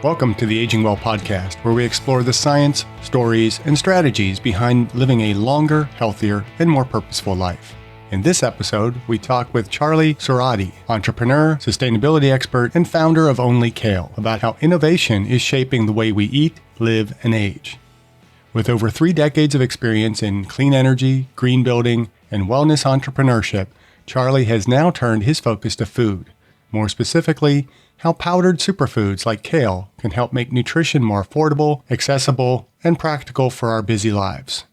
Welcome to the Aging Well podcast, where we explore the science, stories, and strategies behind living a longer, healthier, and more purposeful life. In this episode, we talk with Charlie Szoradi, entrepreneur, sustainability expert, and founder of OnlyKale, about how innovation is shaping the way we eat, live, and age. With over 3 decades of experience in clean energy, green building, and wellness entrepreneurship, Charlie has now turned his focus to food. More specifically, how powdered superfoods like kale can help make nutrition more affordable, accessible, and practical for our busy lives.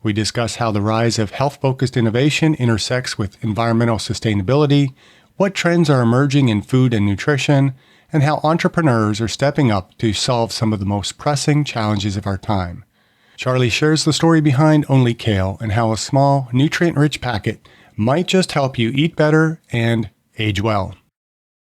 We discuss how the rise of health-focused innovation intersects with environmental sustainability, what trends are emerging in food and nutrition, and how entrepreneurs are stepping up to solve some of the most pressing challenges of our time. Charlie shares the story behind OnlyKale and how a small, nutrient-rich packet might just help you eat better and age well.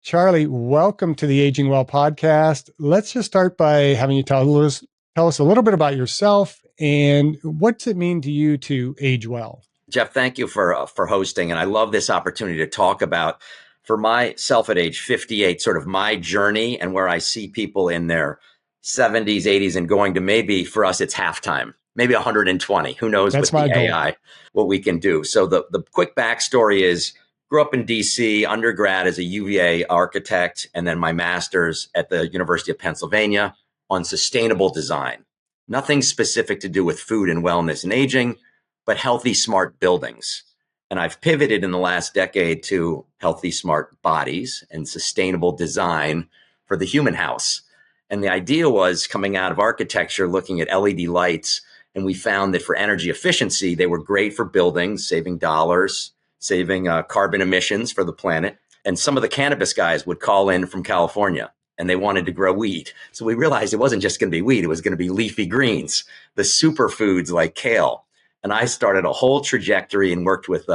Charlie, welcome to the Aging Well podcast. Let's just start by having you tell us a little bit about yourself and what's it mean to you to age well? Jeff, thank you for hosting. And I love this opportunity to talk about, for myself at age 58, sort of my journey and where I see people in their 70s, 80s, and going to maybe for us, it's halftime, maybe 120. Who knows That's with the my goal. AI, what we can do. So the quick backstory is, grew up in DC, undergrad as a UVA architect, and then my master's at the University of Pennsylvania on sustainable design. Nothing specific to do with food and wellness and aging, but healthy, smart buildings. And I've pivoted in the last decade to healthy, smart bodies and sustainable design for the human house. And the idea was coming out of architecture, looking at LED lights, and we found that for energy efficiency, they were great for buildings, saving dollars, saving carbon emissions for the planet. And some of the cannabis guys would call in from California and they wanted to grow weed. So we realized it wasn't just going to be weed. It was going to be leafy greens, the superfoods like kale. And I started a whole trajectory and worked with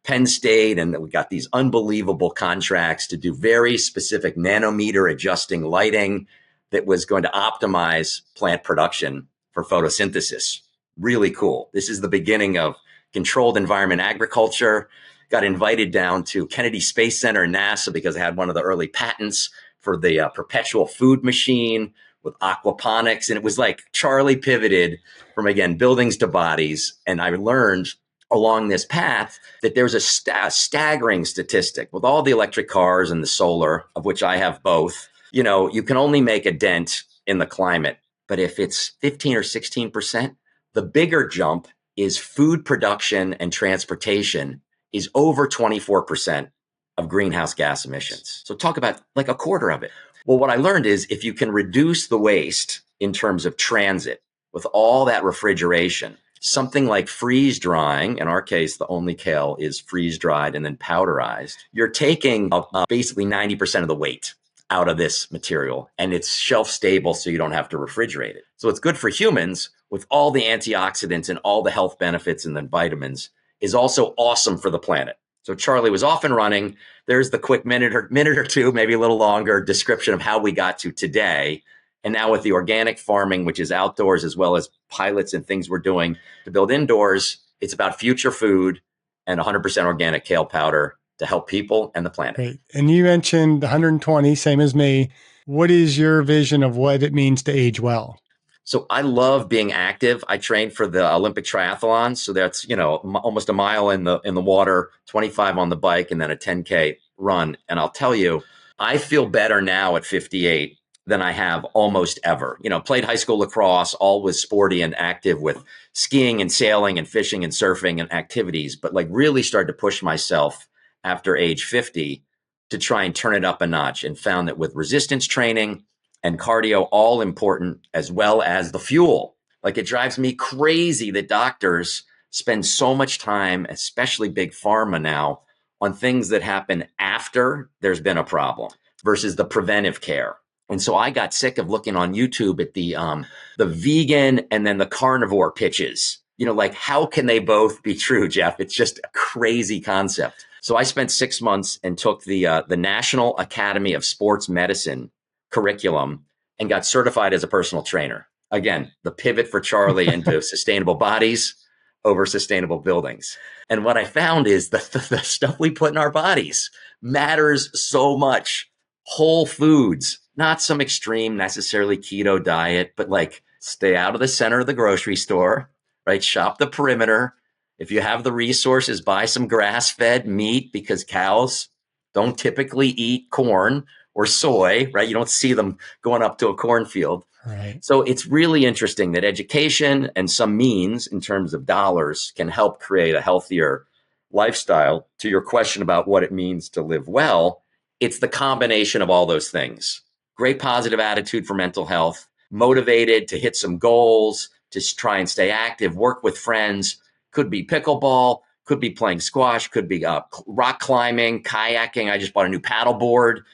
Penn State. And we got these unbelievable contracts to do very specific nanometer adjusting lighting that was going to optimize plant production for photosynthesis. Really cool. This is the beginning of controlled environment agriculture. Got invited down to Kennedy Space Center and NASA because I had one of the early patents for the perpetual food machine with aquaponics. And it was like Charlie pivoted from, again, buildings to bodies. And I learned along this path that there's a staggering statistic with all the electric cars and the solar, of which I have both. You know, you can only make a dent in the climate. But if it's 15 or 16%, the bigger jump is food production and transportation is over 24% of greenhouse gas emissions. So talk about like a quarter of it. Well, what I learned is if you can reduce the waste in terms of transit with all that refrigeration, something like freeze drying, in our case, the OnlyKale is freeze dried and then powderized, you're taking basically 90% of the weight out of this material, and it's shelf stable so you don't have to refrigerate it. So it's good for humans with all the antioxidants and all the health benefits and then vitamins, is also awesome for the planet. So Charlie was off and running. There's the quick minute or two, maybe a little longer description of how we got to today. And now with the organic farming, which is outdoors, as well as pilots and things we're doing to build indoors, it's about future food and 100% organic kale powder to help people and the planet. Great. And you mentioned 120, same as me. What is your vision of what it means to age well? So I love being active. I trained for the Olympic triathlon. So that's, almost a mile in the water, 25 on the bike, and then a 10K run. And I'll tell you, I feel better now at 58 than I have almost ever. Played high school lacrosse, always sporty and active with skiing and sailing and fishing and surfing and activities, but like really started to push myself after age 50 to try and turn it up a notch, and found that with resistance training and cardio, all important, as well as the fuel. Like it drives me crazy that doctors spend so much time, especially big pharma now, on things that happen after there's been a problem versus the preventive care. And so I got sick of looking on YouTube at the vegan and then the carnivore pitches. Like how can they both be true, Jeff? It's just a crazy concept. So I spent 6 months and took the National Academy of Sports Medicine curriculum and got certified as a personal trainer. Again, the pivot for Charlie into sustainable bodies, over sustainable buildings. And what I found is the stuff we put in our bodies matters so much. Whole foods, not some extreme necessarily keto diet, but like stay out of the center of the grocery store, right? Shop the perimeter. If you have the resources, buy some grass-fed meat because cows don't typically eat corn or soy, right? You don't see them going up to a cornfield. Right. So it's really interesting that education and some means in terms of dollars can help create a healthier lifestyle. To your question about what it means to live well, it's the combination of all those things. Great positive attitude for mental health, motivated to hit some goals, to try and stay active, work with friends, could be pickleball, could be playing squash, could be rock climbing, kayaking. I just bought a new paddle board.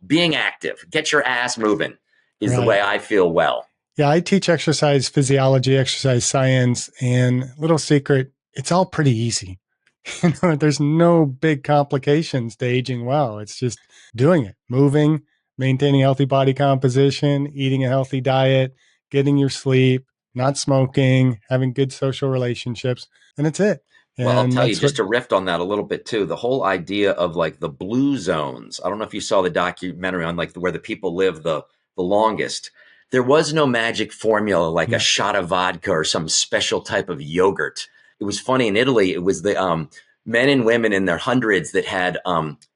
Being active, get your ass moving is the way I feel well. Yeah, I teach exercise physiology, exercise science, and little secret, it's all pretty easy. There's no big complications to aging well. It's just doing it, moving, maintaining healthy body composition, eating a healthy diet, getting your sleep, not smoking, having good social relationships, and it's it. Well, I'll And tell you, that's just to riff on that a little bit too, the whole idea of like the blue zones. I don't know if you saw the documentary on like where the people live the longest. There was no magic formula like a shot of vodka or some special type of yogurt. It was funny in Italy. It was the men and women in their hundreds that had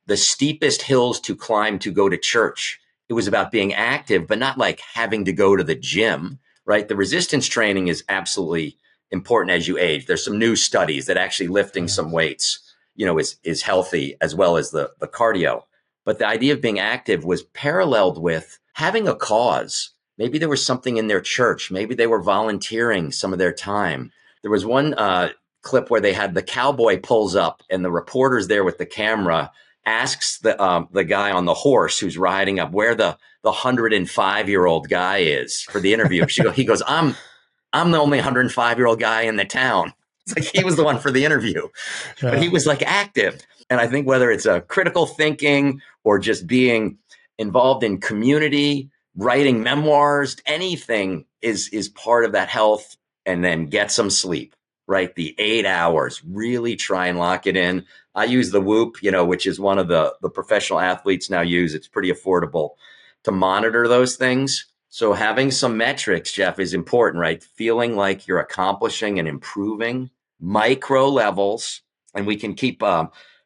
the steepest hills to climb to go to church. It was about being active, but not like having to go to the gym, right? The resistance training is absolutely important as you age. There's some new studies that actually lifting some weights, is healthy as well as the cardio. But the idea of being active was paralleled with having a cause. Maybe there was something in their church. Maybe they were volunteering some of their time. There was one clip where they had the cowboy pulls up and the reporter's there with the camera, asks the guy on the horse who's riding up where the 105-year-old guy is for the interview. He goes, I'm the only 105-year-old guy in the town. It's like he was the one for the interview, but he was like active. And I think whether it's a critical thinking or just being involved in community, writing memoirs, anything is part of that health. And then get some sleep, right? The 8 hours, really try and lock it in. I use the Whoop, which is one of the professional athletes now use. It's pretty affordable to monitor those things. So having some metrics, Jeff, is important, right? Feeling like you're accomplishing and improving micro levels. And we can keep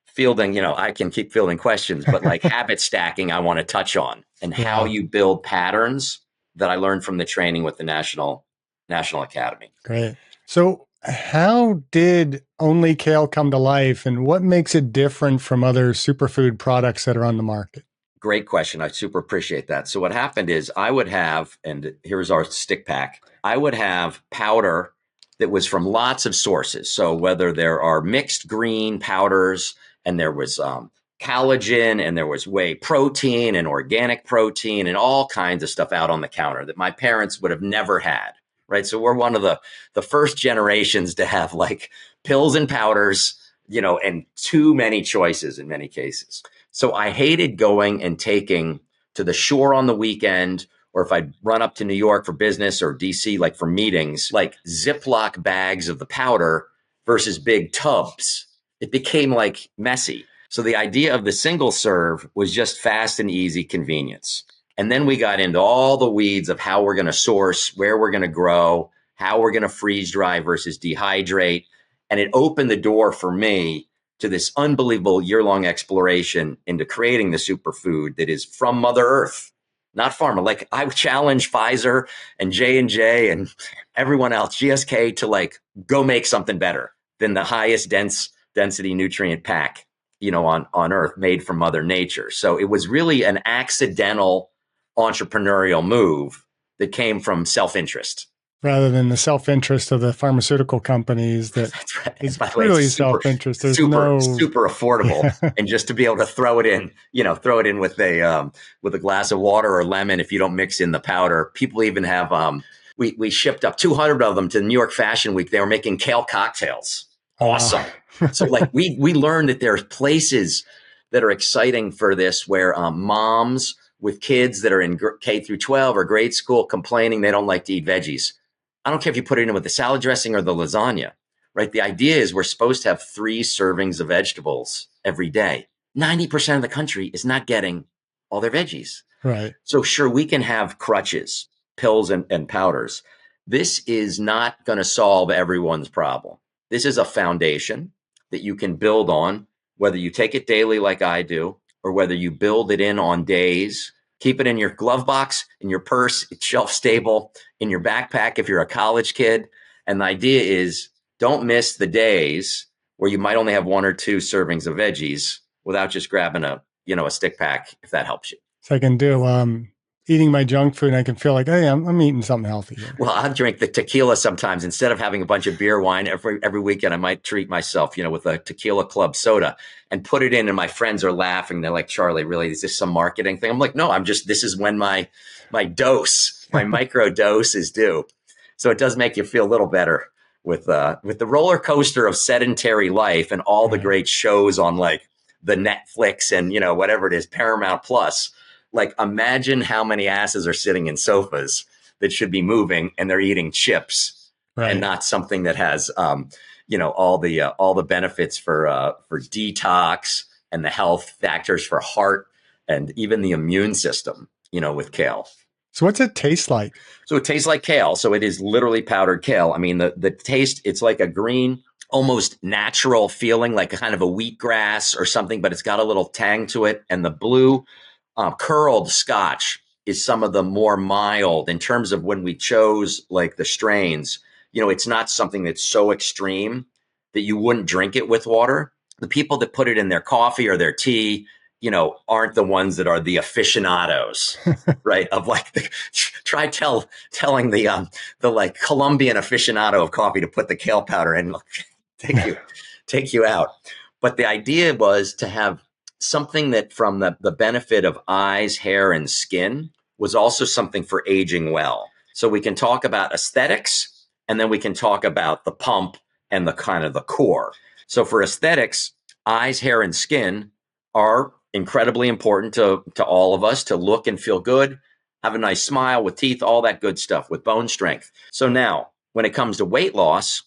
fielding, I can keep fielding questions, but like habit stacking, I want to touch on and how you build patterns that I learned from the training with the National Academy. Great. So how did OnlyKale come to life and what makes it different from other superfood products that are on the market? Great question. I super appreciate that. So what happened is I would have, and here's our stick pack, I would have powder that was from lots of sources. So whether there are mixed green powders and there was collagen and there was whey protein and organic protein and all kinds of stuff out on the counter that my parents would have never had. Right. So we're one of the first generations to have like pills and powders, and too many choices in many cases. So I hated going and taking to the shore on the weekend, or if I'd run up to New York for business or DC, like for meetings, like Ziploc bags of the powder versus big tubs. It became like messy. So the idea of the single serve was just fast and easy convenience. And then we got into all the weeds of how we're going to source, where we're going to grow, how we're going to freeze dry versus dehydrate. And it opened the door for me to this unbelievable year-long exploration into creating the superfood that is from Mother Earth, not pharma. Like I challenge Pfizer and J&J and everyone else, GSK, to like go make something better than the highest density nutrient pack, on Earth made from Mother Nature. So it was really an accidental entrepreneurial move that came from self-interest. Rather than the self-interest of the pharmaceutical companies that is really self-interest. There's super affordable. And just to be able to throw it in with a glass of water or lemon if you don't mix in the powder. People even have, we shipped up 200 of them to New York Fashion Week. They were making kale cocktails. Awesome. So like we learned that there's places that are exciting for this where moms with kids that are in K through 12 or grade school complaining they don't like to eat veggies. I don't care if you put it in with the salad dressing or the lasagna. right? The idea is we're supposed to have 3 servings of vegetables every day. 90% of the country is not getting all their veggies. Right. So sure, we can have crutches, pills and powders. This is not going to solve everyone's problem. This is a foundation that you can build on, whether you take it daily like I do, or whether you build it in on days. Keep it in your glove box, in your purse, it's shelf stable, in your backpack if you're a college kid. And the idea is don't miss the days where you might only have 1 or 2 servings of veggies without just grabbing a stick pack, if that helps you. So I can do eating my junk food and I can feel like, hey, I'm eating something healthy here. Well, I drink the tequila sometimes. Instead of having a bunch of beer, wine every weekend, I might treat myself, with a tequila club soda and put it in. And my friends are laughing. They're like, Charlie, really, is this some marketing thing? I'm like, no, this is when my dose, my micro dose is due. So it does make you feel a little better with the roller coaster of sedentary life and all the great shows on like the Netflix and, whatever it is, Paramount Plus. Like, imagine how many asses are sitting in sofas that should be moving and they're eating chips and not something that has, all the benefits for detox and the health factors for heart and even the immune system, with kale. So what's it taste like? So it tastes like kale. So it is literally powdered kale. I mean, the taste, it's like a green, almost natural feeling, like a kind of a wheatgrass or something, but it's got a little tang to it. And the blue curled Scotch is some of the more mild in terms of when we chose like the strains. It's not something that's so extreme that you wouldn't drink it with water. The people that put it in their coffee or their tea, aren't the ones that are the aficionados, right? Of like, try telling the like Colombian aficionado of coffee to put the kale powder in, take you out. But the idea was to have something that from the benefit of eyes, hair, and skin was also something for aging well. So we can talk about aesthetics, and then we can talk about the pump and the kind of the core. So for aesthetics, eyes, hair, and skin are incredibly important to all of us to look and feel good, have a nice smile with teeth, all that good stuff with bone strength. So now when it comes to weight loss,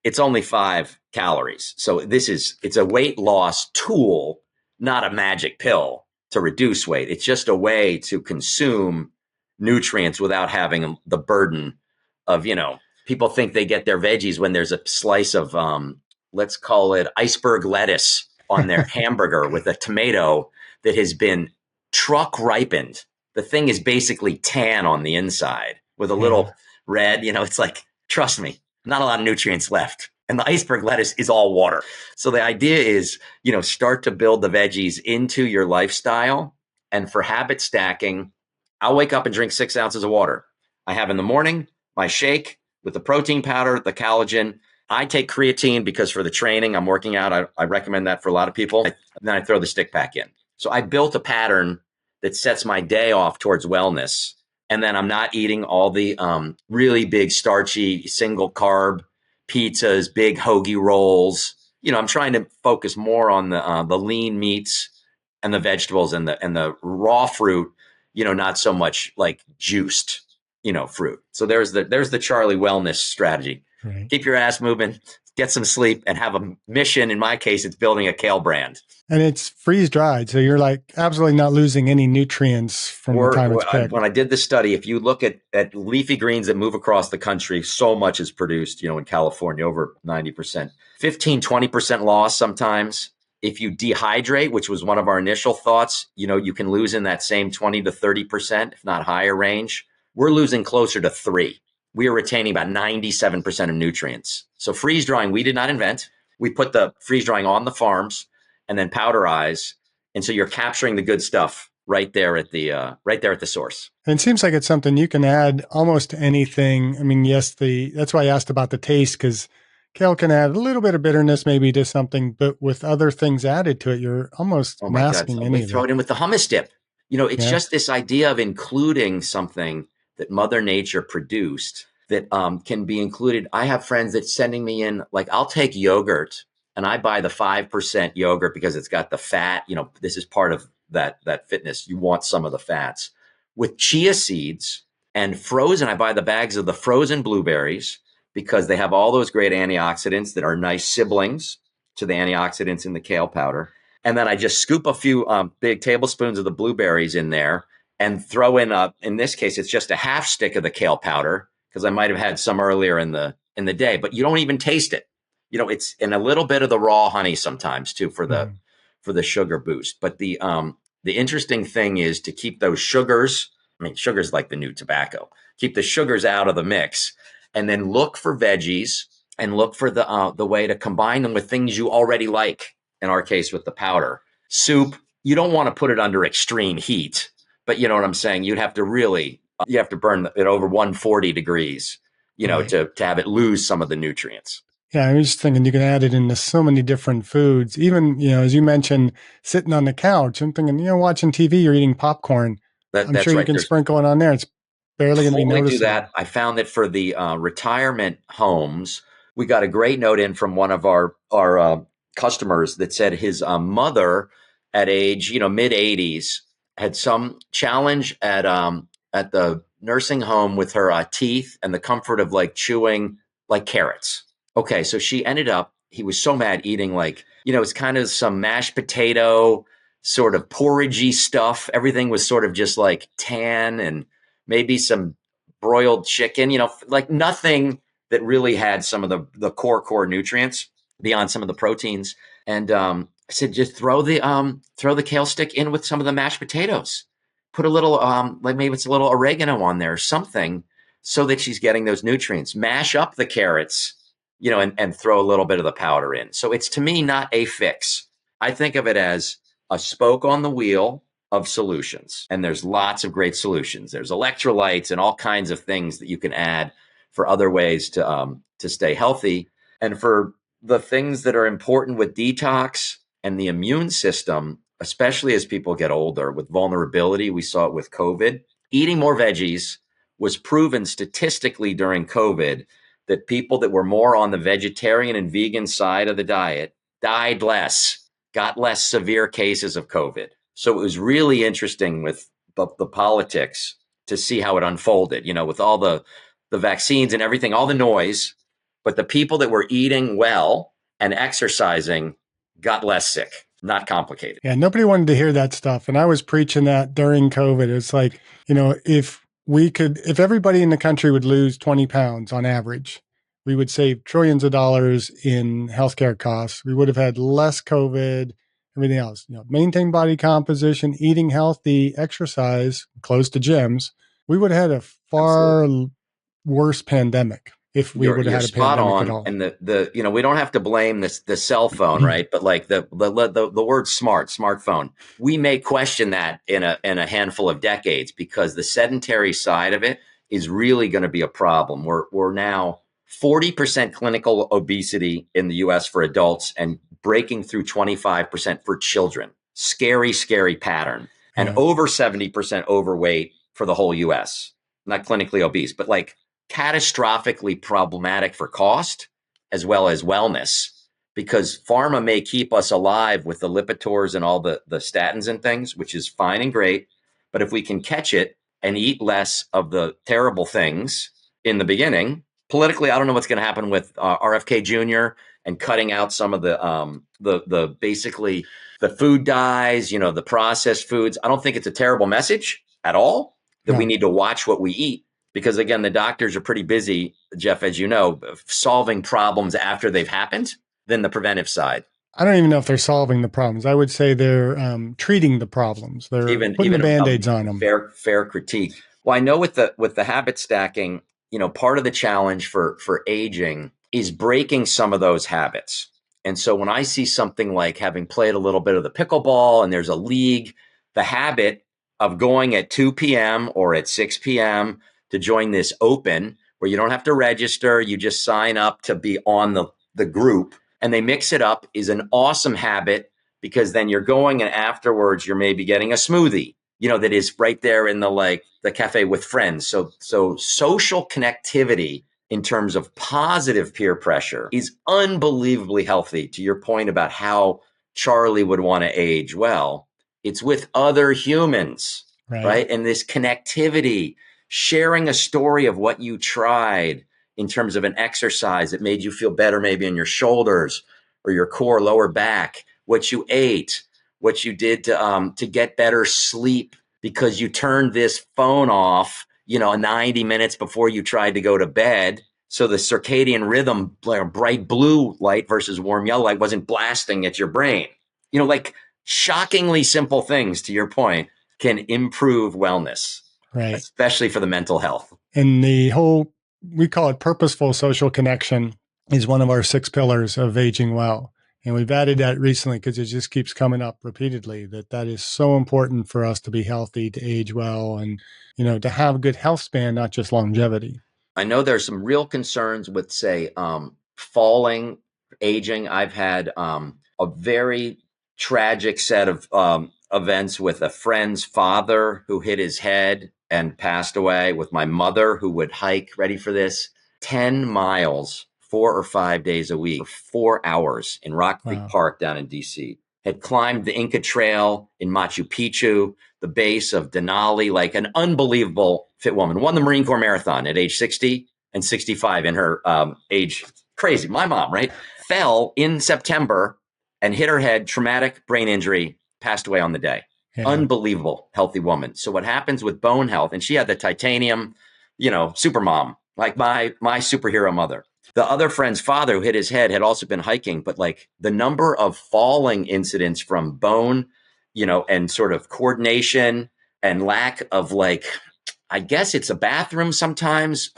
it's only 5 calories. So it's a weight loss tool, not a magic pill to reduce weight. It's just a way to consume nutrients without having the burden of, people think they get their veggies when there's a slice of, let's call it iceberg lettuce on their hamburger with a tomato that has been truck ripened. The thing is basically tan on the inside with a little red, it's like, trust me, not a lot of nutrients left. And the iceberg lettuce is all water. So the idea is, start to build the veggies into your lifestyle. And for habit stacking, I'll wake up and drink 6 ounces of water. I have in the morning my shake with the protein powder, the collagen. I take creatine because for the training, I'm working out. I recommend that for a lot of people. And then I throw the stick pack in. So I built a pattern that sets my day off towards wellness. And then I'm not eating all the really big starchy single carb pizzas, big hoagie rolls. I'm trying to focus more on the lean meats and the vegetables and the raw fruit, not so much like juiced, fruit. So there's the Charlie wellness strategy. Right. Keep your ass moving, get some sleep, and have a mission. In my case, it's building a kale brand. And it's freeze dried. So you're like absolutely not losing any nutrients from the time it's picked. When I did the study, if you look at leafy greens that move across the country, so much is produced, in California, over 90%, 15, 20% loss sometimes. If you dehydrate, which was one of our initial thoughts, you can lose in that same 20 to 30%, if not higher range. We're losing closer to 3. We are retaining about 97% of nutrients. So freeze drying, we did not invent. We put the freeze drying on the farms and then powderize. And so you're capturing the good stuff right there at the source. And it seems like it's something you can add almost to anything. I mean, yes, that's why I asked about the taste, because kale can add a little bit of bitterness maybe to something, but with other things added to it, you're almost masking anything. Throw it in with the hummus dip. It's just this idea of including something that Mother Nature produced that can be included. I have friends that sending me in, like, I'll take yogurt and I buy the 5% yogurt because it's got the fat. This is part of that fitness. You want some of the fats. With chia seeds and frozen, I buy the bags of the frozen blueberries, because they have all those great antioxidants that are nice siblings to the antioxidants in the kale powder. And then I just scoop a few big tablespoons of the blueberries in there and throw in this case, it's just a half stick of the kale powder because I might have had some earlier in the day, but you don't even taste it. It's in a little bit of the raw honey sometimes too for the sugar boost. But the interesting thing is to keep those sugars. I mean, sugar's like the new tobacco. Keep the sugars out of the mix, and then look for veggies and look for the way to combine them with things you already like. In our case, with the powder soup, you don't want to put it under extreme heat, but you know what I'm saying. You have to burn it over 140 degrees, Right. to have it lose some of the nutrients. Yeah, I was just thinking you can add it into so many different foods. Even, as you mentioned, sitting on the couch, I'm thinking, watching TV, you're eating popcorn. I'm That's sure you right. can There's sprinkle it on there. It's barely going to be totally do noticeable. that. I found that for the retirement homes, we got a great note in from one of our customers that said his mother at age, mid 80s, had some challenge at the nursing home with her teeth and the comfort of like chewing like carrots. Okay, so she ended up. He was so mad eating like it's kind of some mashed potato sort of porridgey stuff. Everything was sort of just like tan and maybe some broiled chicken, like nothing that really had some of the core nutrients beyond some of the proteins. And I said, just throw the kale stick in with some of the mashed potatoes. Put a little like maybe it's a little oregano on there or something so that she's getting those nutrients. Mash up the carrots, and throw a little bit of the powder in. So it's to me not a fix. I think of it as a spoke on the wheel of solutions. And there's lots of great solutions. There's electrolytes and all kinds of things that you can add for other ways to stay healthy. And for the things that are important with detox and the immune system, especially as people get older with vulnerability, we saw it with COVID. Eating more veggies was proven statistically during COVID that people that were more on the vegetarian and vegan side of the diet died less, got less severe cases of COVID. So it was really interesting with the politics to see how it unfolded, with all the vaccines and everything, all the noise. But the people that were eating well and exercising got less sick, not complicated. Yeah, nobody wanted to hear that stuff. And I was preaching that during COVID. It's like, if everybody in the country would lose 20 pounds on average, we would save trillions of dollars in healthcare costs. We would have had less COVID, everything else. Maintain body composition, eating healthy, exercise, close to gyms. We would have had a far worse pandemic if we would have had a spot pandemic on. at all. And the we don't have to blame the cell phone, right? But like the word smartphone, we may question that in a handful of decades because the sedentary side of it is really going to be a problem. We're now 40% clinical obesity in the US for adults and breaking through 25% for children. Scary, scary pattern. And over 70% overweight for the whole US. Not clinically obese, but like catastrophically problematic for cost as well as wellness, because pharma may keep us alive with the Lipitors and all the statins and things, which is fine and great. But if we can catch it and eat less of the terrible things in the beginning, politically, I don't know what's going to happen with RFK Jr. and cutting out some of the basically the food dyes, the processed foods. I don't think it's a terrible message at all that we need to watch what we eat. Because again, the doctors are pretty busy, Jeff, as you know, solving problems after they've happened than the preventive side. I don't even know if they're solving the problems. I would say they're treating the problems. They're putting the Band-Aids on them. Fair critique. Well, I know with the habit stacking, part of the challenge for aging is breaking some of those habits. And so when I see something like having played a little bit of the pickleball and there's a league, the habit of going at 2 p.m. or at 6 p.m. to join this open where you don't have to register, you just sign up to be on the group and they mix it up is an awesome habit because then you're going and afterwards you're maybe getting a smoothie, that is right there in the cafe with friends. So social connectivity in terms of positive peer pressure is unbelievably healthy. To your point about how Charlie would want to age well, it's with other humans, right? And this connectivity, sharing a story of what you tried, in terms of an exercise that made you feel better, maybe in your shoulders or your core, lower back, what you ate, what you did to get better sleep because you turned this phone off, 90 minutes before you tried to go to bed. So the circadian rhythm, like bright blue light versus warm yellow light, wasn't blasting at your brain. Like shockingly simple things, to your point, can improve wellness, Right. especially for the mental health. And we call it purposeful social connection, is one of our 6 pillars of aging well. And we've added that recently because it just keeps coming up repeatedly that is so important for us to be healthy, to age well, and, to have a good health span, not just longevity. I know there's some real concerns with, say, falling, aging. I've had a very tragic set of events with a friend's father who hit his head and passed away, with my mother who would hike, ready for this, 10 miles, 4 or 5 days a week, 4 hours in Rock Creek Park down in DC. Had climbed the Inca Trail in Machu Picchu, the base of Denali, like an unbelievable fit woman. Won the Marine Corps Marathon at age 60 and 65 in her age. Crazy. My mom, right? Fell in September and hit her head, traumatic brain injury, passed away on the day. Yeah. Unbelievable, healthy woman. So what happens with bone health, and she had the titanium, super mom, like my superhero mother. The other friend's father who hit his head had also been hiking, but like the number of falling incidents from bone, and sort of coordination and lack of, like, I guess it's a bathroom sometimes,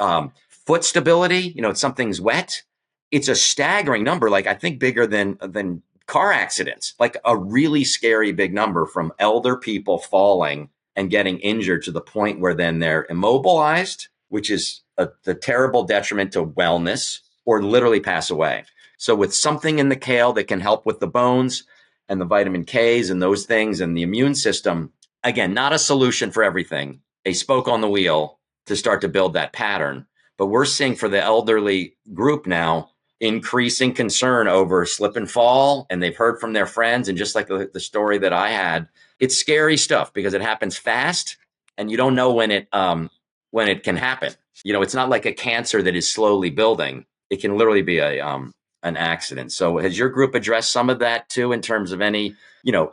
foot stability, something's wet. It's a staggering number, like I think bigger than car accidents, like a really scary big number from elder people falling and getting injured to the point where then they're immobilized, which is the terrible detriment to wellness, or literally pass away. So with something in the kale that can help with the bones and the vitamin Ks and those things and the immune system, again, not a solution for everything, a spoke on the wheel to start to build that pattern. But we're seeing for the elderly group now, increasing concern over slip and fall, and they've heard from their friends. And just like the story that I had, it's scary stuff because it happens fast and you don't know when it can happen. It's not like a cancer that is slowly building. It can literally be an accident. So has your group addressed some of that too, in terms of any,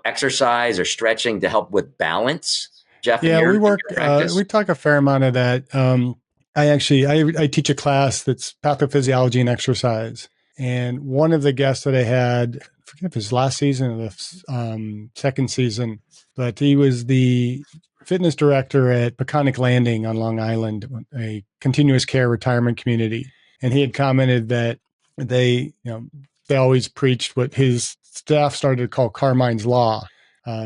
exercise or stretching to help with balance? Jeff, yeah, we talk a fair amount of that. I teach a class that's pathophysiology and exercise. And one of the guests that I had, I forget if it was last season or the second season, but he was the fitness director at Peconic Landing on Long Island, a continuous care retirement community. And he had commented that they always preached what his staff started to call Carmine's Law,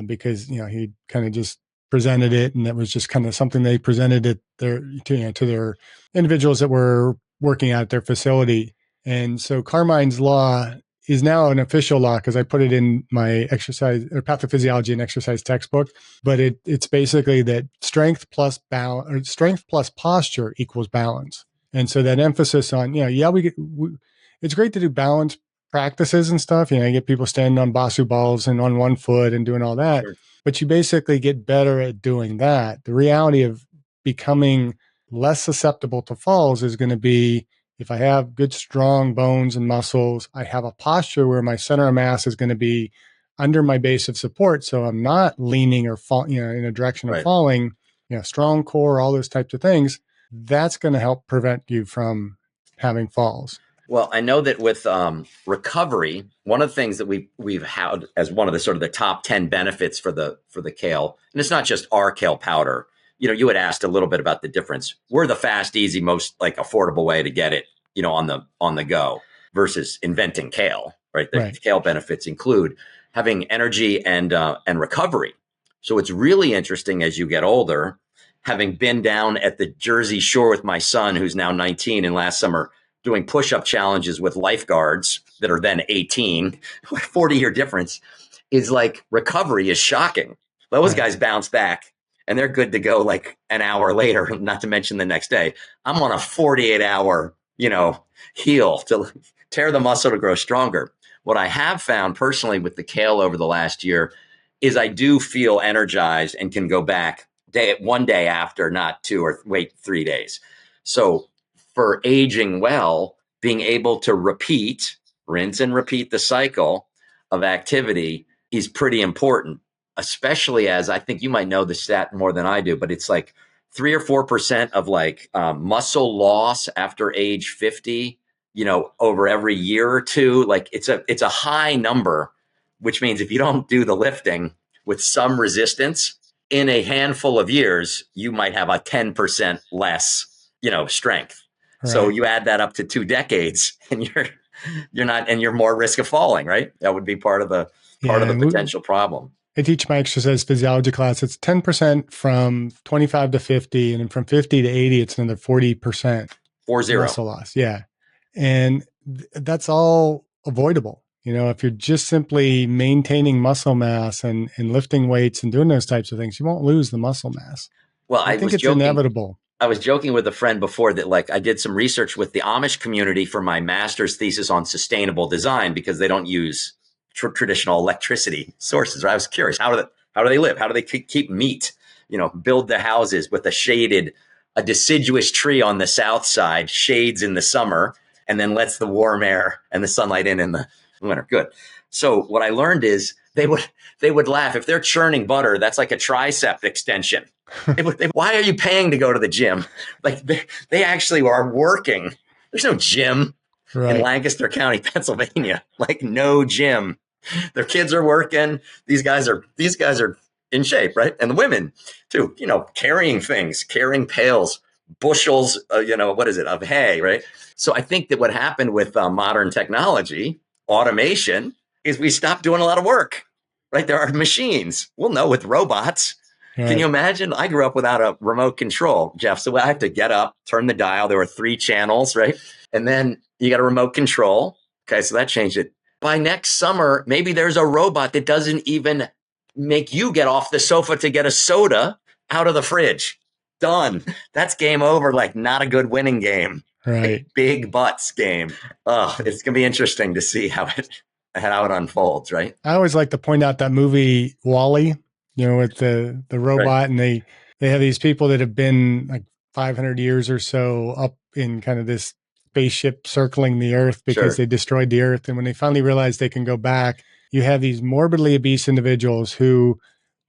because, he kind of just presented it, and that was just kind of something they presented at to their individuals that were working out at their facility. And so Carmine's Law is now an official law because I put it in my exercise or pathophysiology and exercise textbook. But it's basically that strength plus posture equals balance. And so that emphasis on, it's great to do balance practices and stuff. You get people standing on Basu balls and on one foot and doing all that. Sure. But you basically get better at doing that. The reality of becoming less susceptible to falls is going to be, if I have good, strong bones and muscles, I have a posture where my center of mass is going to be under my base of support. So I'm not leaning or in a direction of falling, strong core, all those types of things. That's going to help prevent you from having falls. Well, I know that with recovery, one of the things that we've had as one of the sort of the top 10 benefits for the kale, and it's not just our kale powder. You had asked a little bit about the difference. We're the fast, easy, most like affordable way to get it, on the go versus inventing kale, right? The kale benefits include having energy and recovery. So it's really interesting as you get older, having been down at the Jersey Shore with my son, who's now 19, and last summer doing push-up challenges with lifeguards that are then 18, 40-year difference, is like recovery is shocking. Those guys bounce back and they're good to go like an hour later, not to mention the next day. I'm on a 48-hour, heal to tear the muscle to grow stronger. What I have found personally with the kale over the last year is I do feel energized and can go back one day after, not 2 or wait 3 days. So for aging well, being able to rinse and repeat the cycle of activity is pretty important, especially as I think you might know the stat more than I do, but it's like 3 or 4% of like muscle loss after age 50, over every year or two. Like it's a high number, which means if you don't do the lifting with some resistance in a handful of years, you might have a 10% less, strength. Right. So you add that up to 2 decades and you're more risk of falling, right? That would be part of the potential problem. I teach my exercise physiology class. It's 10% from 25 to 50, and then from 50 to 80, it's another 40% 40 muscle loss. Yeah. And that's all avoidable. If you're just simply maintaining muscle mass and lifting weights and doing those types of things, you won't lose the muscle mass. Well, I think it's inevitable. I was joking with a friend before that, like, I did some research with the Amish community for my master's thesis on sustainable design because they don't use traditional electricity sources. I was curious, how do they live? How do they keep meat? Build their houses with a deciduous tree on the south side, shades in the summer, and then lets the warm air and the sunlight in the winter. Good. So what I learned is they would laugh if they're churning butter. That's like a tricep extension. Why are you paying to go to the gym? Like they actually are working. There's no gym in Lancaster County, Pennsylvania. Like no gym. Their kids are working. These guys are in shape, right? And the women too. Carrying things, carrying pails, bushels. What is it of hay, right? So I think that what happened with modern technology, automation, is we stopped doing a lot of work. Right? There are machines. We'll know with robots. Right. Can you imagine? I grew up without a remote control, Jeff. So I had to get up, turn the dial. There were 3 channels, right? And then you got a remote control. Okay, so that changed it. By next summer, maybe there's a robot that doesn't even make you get off the sofa to get a soda out of the fridge. Done. That's game over. Like not a good winning game. Right. Big butts game. It's going to be interesting to see how it unfolds, right? I always like to point out that movie WALL-E, with the robot, right. And they have these people that have been like 500 years or so up in kind of this spaceship circling the earth because they destroyed the earth. And when they finally realize they can go back, you have these morbidly obese individuals who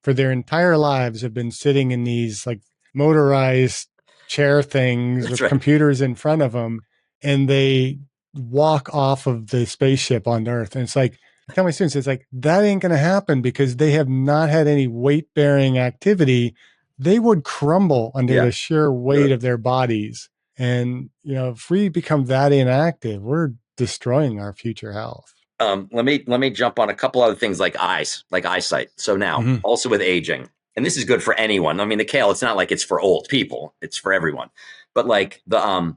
for their entire lives have been sitting in these like motorized chair things with computers in front of them, and they walk off of the spaceship on Earth. And it's like, I tell my students, it's like, that ain't going to happen because they have not had any weight bearing activity. They would crumble under the sheer weight of their bodies. And, if we become that inactive, we're destroying our future health. Let me jump on a couple other things like eyesight. So now also with aging, and this is good for anyone. I mean, the kale, it's not like it's for old people, it's for everyone, but like the,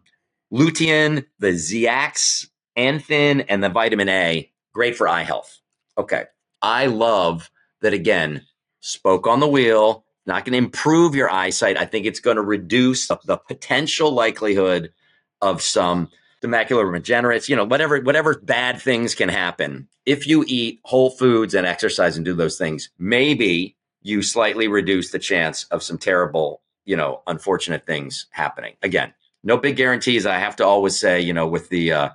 lutein, the zeaxanthin, and the vitamin A, great for eye health. Okay. I love that, again, spoke on the wheel, not going to improve your eyesight. I think it's going to reduce the potential likelihood of some macular degenerates, whatever bad things can happen. If you eat whole foods and exercise and do those things, maybe you slightly reduce the chance of some terrible, unfortunate things happening. Again, no big guarantees. I have to always say, with the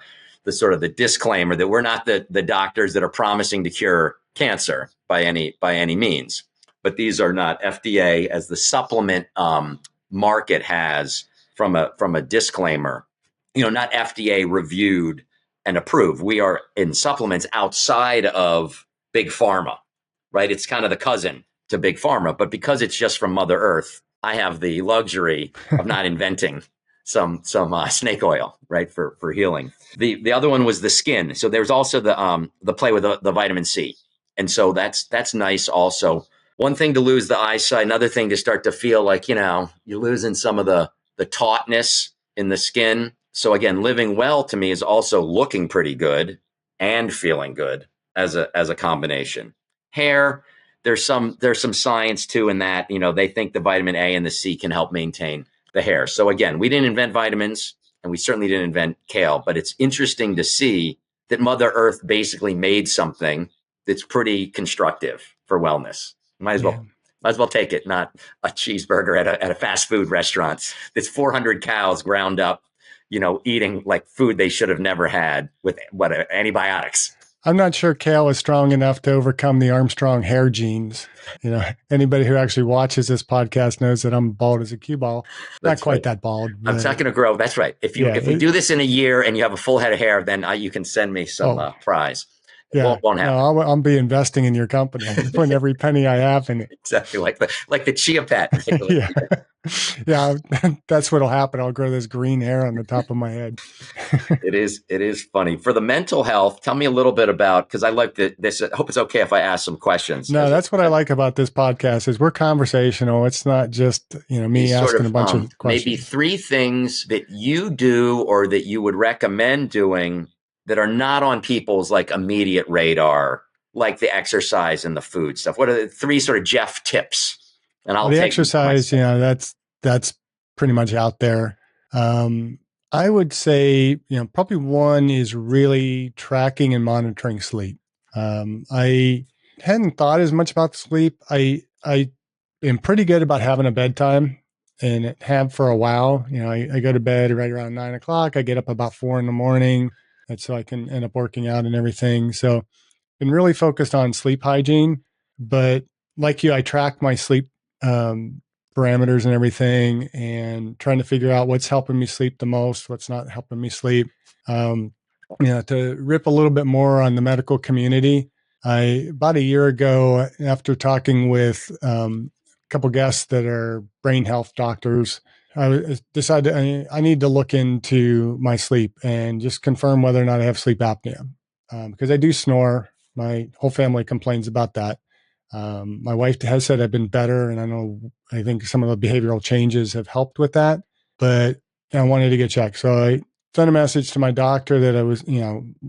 sort of the disclaimer that we're not the doctors that are promising to cure cancer by any means. But these are not FDA, as the supplement market has from a disclaimer, not FDA reviewed and approved. We are in supplements outside of big pharma, right? It's kind of the cousin to big pharma, but because it's just from Mother Earth, I have the luxury of not inventing some snake oil, right, for healing. The other one was the skin. So there's also the play with the vitamin C, and so that's nice also. One thing to lose the eyesight, another thing to start to feel like you're losing some of the tautness in the skin. So again, living well to me is also looking pretty good and feeling good as a combination. Hair, there's some science too in that, they think the vitamin A and the C can help maintain the hair. So again, we didn't invent vitamins and we certainly didn't invent kale, but it's interesting to see that Mother Earth basically made something that's pretty constructive for wellness. Might as well take it, not a cheeseburger at a fast food restaurant that's 400 cows ground up, eating like food they should have never had with antibiotics. I'm not sure kale is strong enough to overcome the Armstrong hair genes. Anybody who actually watches this podcast knows that I'm bald as a cue ball. Not That's quite right. that bald. I'm But not going to grow. That's right. If we do this in a year and you have a full head of hair, then you can send me some prize. It yeah, won't happen. No, I'll be investing in your company. I'm putting every penny I have in it. Exactly, like the chia pet. Yeah, yeah, that's what'll happen. I'll grow this green hair on the top of my head. It is funny. For the mental health, tell me a little bit about, because I like this. I hope it's okay if I ask some questions. No, that's what I like about this podcast is we're conversational. It's not just, me asking a bunch of questions. Maybe 3 things that you do or that you would recommend doing that are not on people's like immediate radar, like the exercise and the food stuff. What are the 3 sort of Jeff tips? And I'll the take exercise, that's pretty much out there. I would say, probably one is really tracking and monitoring sleep. I hadn't thought as much about sleep. I am pretty good about having a bedtime and have for a while. I go to bed right around 9:00. I get up about 4 in the morning. And so I can end up working out and everything. So been really focused on sleep hygiene, but like you, I track my sleep parameters and everything and trying to figure out what's helping me sleep the most, what's not helping me sleep. To rip a little bit more on the medical community, about a year ago, after talking with a couple guests that are brain health doctors, I decided I need to look into my sleep and just confirm whether or not I have sleep apnea, because I do snore. My whole family complains about that. My wife has said I've been better, and I think some of the behavioral changes have helped with that, but I wanted to get checked. So I sent a message to my doctor that I was,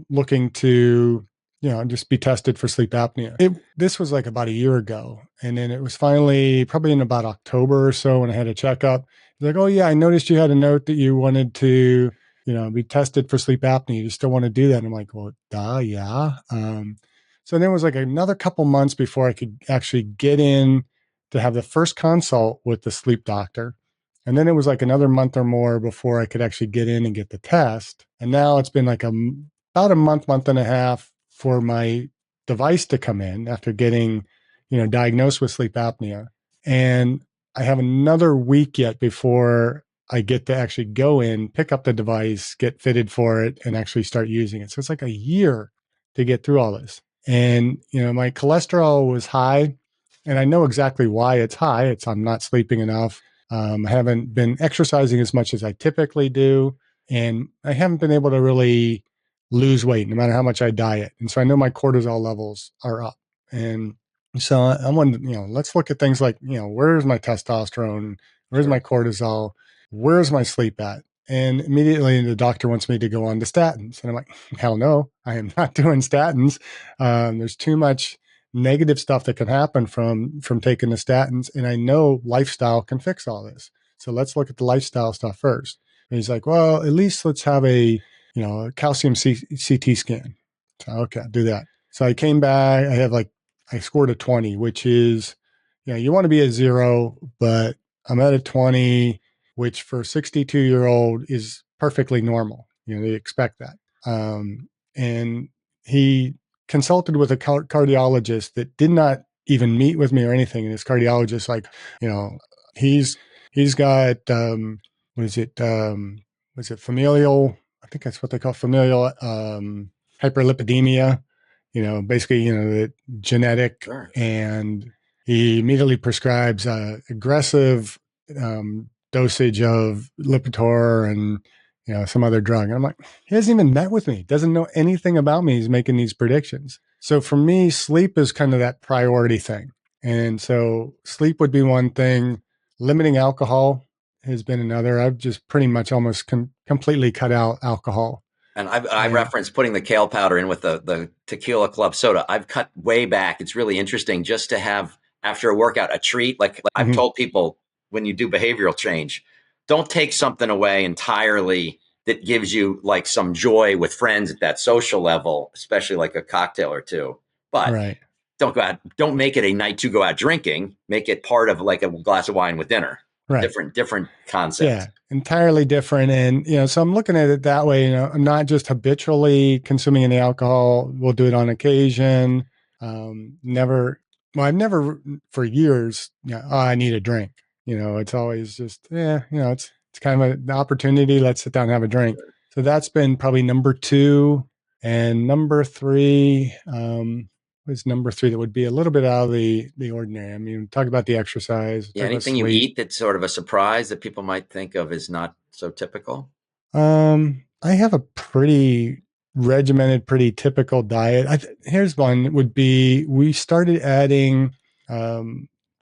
looking to, just be tested for sleep apnea. This was like about a year ago. And then it was finally probably in about October or so when I had a checkup. He's like, oh yeah, I noticed you had a note that you wanted to, be tested for sleep apnea. You still want to do that? And I'm like, well, yeah. So then it was like another couple months before I could actually get in to have the first consult with the sleep doctor. And then it was like another month or more before I could actually get in and get the test. And now it's been like about a month and a half for my device to come in after getting, diagnosed with sleep apnea. And I have another week yet before I get to actually go in, pick up the device, get fitted for it, and actually start using it. So it's like a year to get through all this. And, my cholesterol was high, and I know exactly why it's high. I'm not sleeping enough. I haven't been exercising as much as I typically do, and I haven't been able to really lose weight no matter how much I diet. And so I know my cortisol levels are up. And so I wanted, let's look at things like, where's my testosterone? Where's my cortisol? Where's my sleep at? And immediately the doctor wants me to go on to statins. And I'm like, hell no, I am not doing statins. There's too much negative stuff that can happen from taking the statins. And I know lifestyle can fix all this. So let's look at the lifestyle stuff first. And he's like, well, at least let's have a calcium CT scan. So, okay, I'll do that. So I came back, I scored a 20, which is, you want to be a 0, but I'm at a 20, which for a 62-year-old is perfectly normal. They expect that. And he consulted with a cardiologist that did not even meet with me or anything. And his cardiologist, he's got, was it familial? I think that's what they call familial hyperlipidemia. Basically, the genetic. Sure. And he immediately prescribes aggressive dosage of Lipitor and some other drug. And I'm like, he hasn't even met with me, doesn't know anything about me. He's making these predictions. So for me, sleep is kind of that priority thing. And so sleep would be one thing. Limiting alcohol has been another. I've just pretty much almost completely cut out alcohol. And I referenced putting the kale powder in with the tequila club soda. I've cut way back. It's really interesting just to have, after a workout, a treat. Like I've told people, when you do behavioral change, don't take something away entirely that gives you like some joy with friends at that social level, especially like a cocktail or two. But don't go out. Don't make it a night to go out drinking. Make it part of like a glass of wine with dinner. Right. Different Yeah, concept. entirely different. And, so I'm looking at it that way. I'm not just habitually consuming any alcohol. We'll do it on occasion. Never, well, I've never for years, oh, I need a drink. It's always just, it's kind of an opportunity. Let's sit down and have a drink. So that's been probably number two. And number three, was number three that would be a little bit out of the ordinary. I mean, talk about the exercise, Yeah, talk about anything you sleep. eat that's sort of a surprise that people might think of as not so typical? I have a pretty regimented, pretty typical diet. Here's one would be we started adding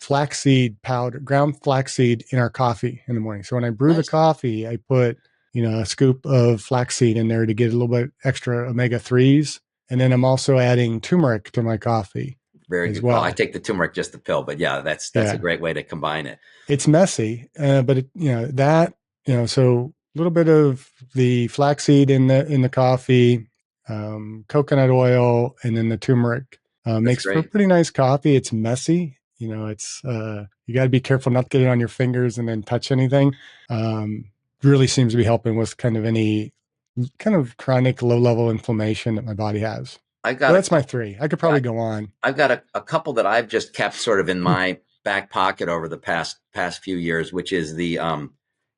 flaxseed powder, ground flaxseed in our coffee in the morning. So when I brew the Nice. coffee, I put, a scoop of flaxseed in there to get a little bit extra omega-3s. And then I'm also adding turmeric to my coffee Very as good call. I well. take the turmeric, just the pill, but yeah, that's a Yeah. great way to combine it. It's messy, but so a little bit of the flaxseed in the coffee, coconut oil, and then the turmeric That's makes for great. pretty nice coffee. It's messy, it's you got to be careful not to get it on your fingers and then touch anything. Really seems to be helping with kind of any kind of chronic low level inflammation that my body has. I've So got a that's my couple. three. I could Yeah, probably go on. I've got a couple that I've just kept sort of in my back pocket over the past few years, which is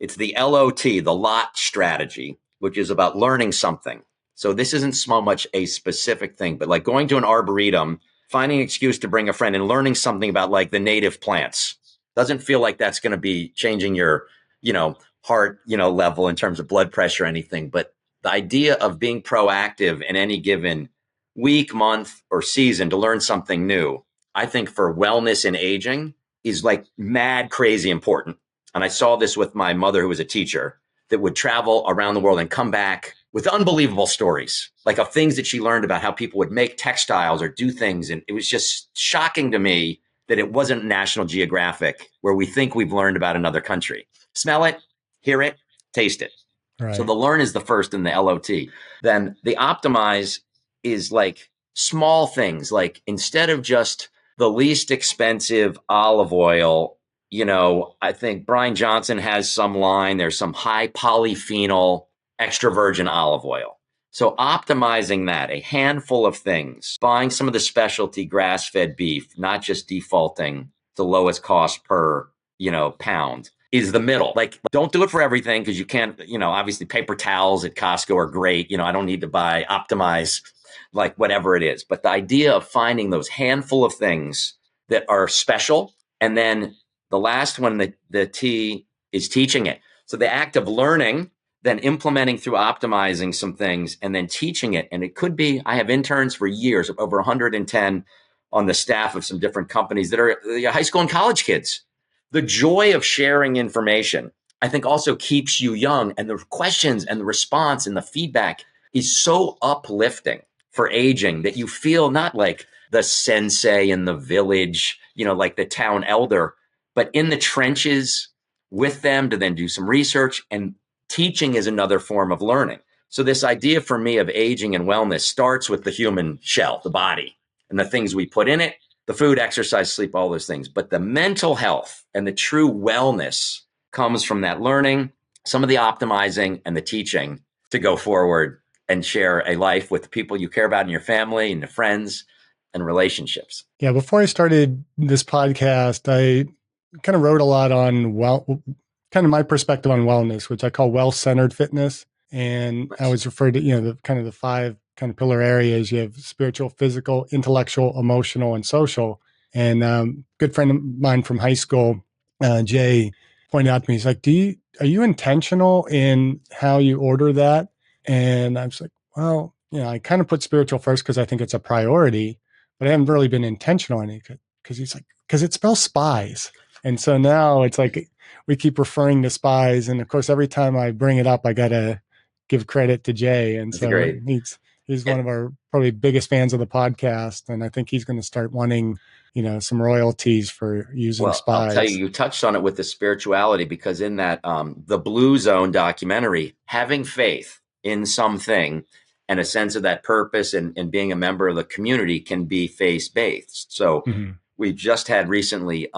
it's the LOT, the lot strategy, which is about learning something. So this isn't so much a specific thing, but like going to an arboretum, finding an excuse to bring a friend and learning something about like the native plants. Doesn't feel like that's going to be changing your, heart, level in terms of blood pressure or anything. But the idea of being proactive in any given week, month, or season to learn something new, I think for wellness and aging is like mad crazy important. And I saw this with my mother, who was a teacher, that would travel around the world and come back with unbelievable stories, like of things that she learned about how people would make textiles or do things. And it was just shocking to me that it wasn't National Geographic, where we think we've learned about another country. Smell it, hear it, taste it. So Right. the learn is the first in the LOT. Then the optimize is like small things, like instead of just the least expensive olive oil, I think Brian Johnson has some line, there's some high polyphenol extra virgin olive oil. So optimizing that, a handful of things, buying some of the specialty grass-fed beef, not just defaulting the lowest cost per, pound, is the middle. Like, don't do it for everything, because you can't, obviously paper towels at Costco are great. I don't need to buy optimize like whatever it is. But the idea of finding those handful of things that are special. And then the last one, the T, is teaching it. So the act of learning, then implementing through optimizing some things, and then teaching it. And it could be, I have interns for years, over 110 on the staff of some different companies that are high school and college kids. The joy of sharing information, I think, also keeps you young. And the questions and the response and the feedback is so uplifting for aging that you feel not like the sensei in the village, like the town elder, but in the trenches with them to then do some research. And teaching is another form of learning. So this idea for me of aging and wellness starts with the human shell, the body, and the things we put in it, the food, exercise, sleep, all those things. But the mental health and the true wellness comes from that learning, some of the optimizing, and the teaching to go forward and share a life with the people you care about in your family and the friends and relationships. Yeah, before I started this podcast, I kind of wrote a lot on kind of my perspective on wellness, which I call well-centered fitness. And I Nice. was referred to, the five kind of pillar areas. You have spiritual, physical, intellectual, emotional, and social. And good friend of mine from high school, Jay, pointed out to me, he's like, are you intentional in how you order that? And I was like, well, I kind of put spiritual first because I think it's a priority, but I haven't really been intentional in it, because he's like, because it spells spies. And so now it's like we keep referring to spies. And of course, every time I bring it up, I got to give credit to Jay. And That's so great. he's one of our probably biggest fans of the podcast. And I think he's going to start wanting, some royalties for using Well, I'll tell you, spies. you touched on it with the spirituality, because in that the Blue Zone documentary, having faith in something and a sense of that purpose and being a member of the community can be faith based. So Mm-hmm. we just had recently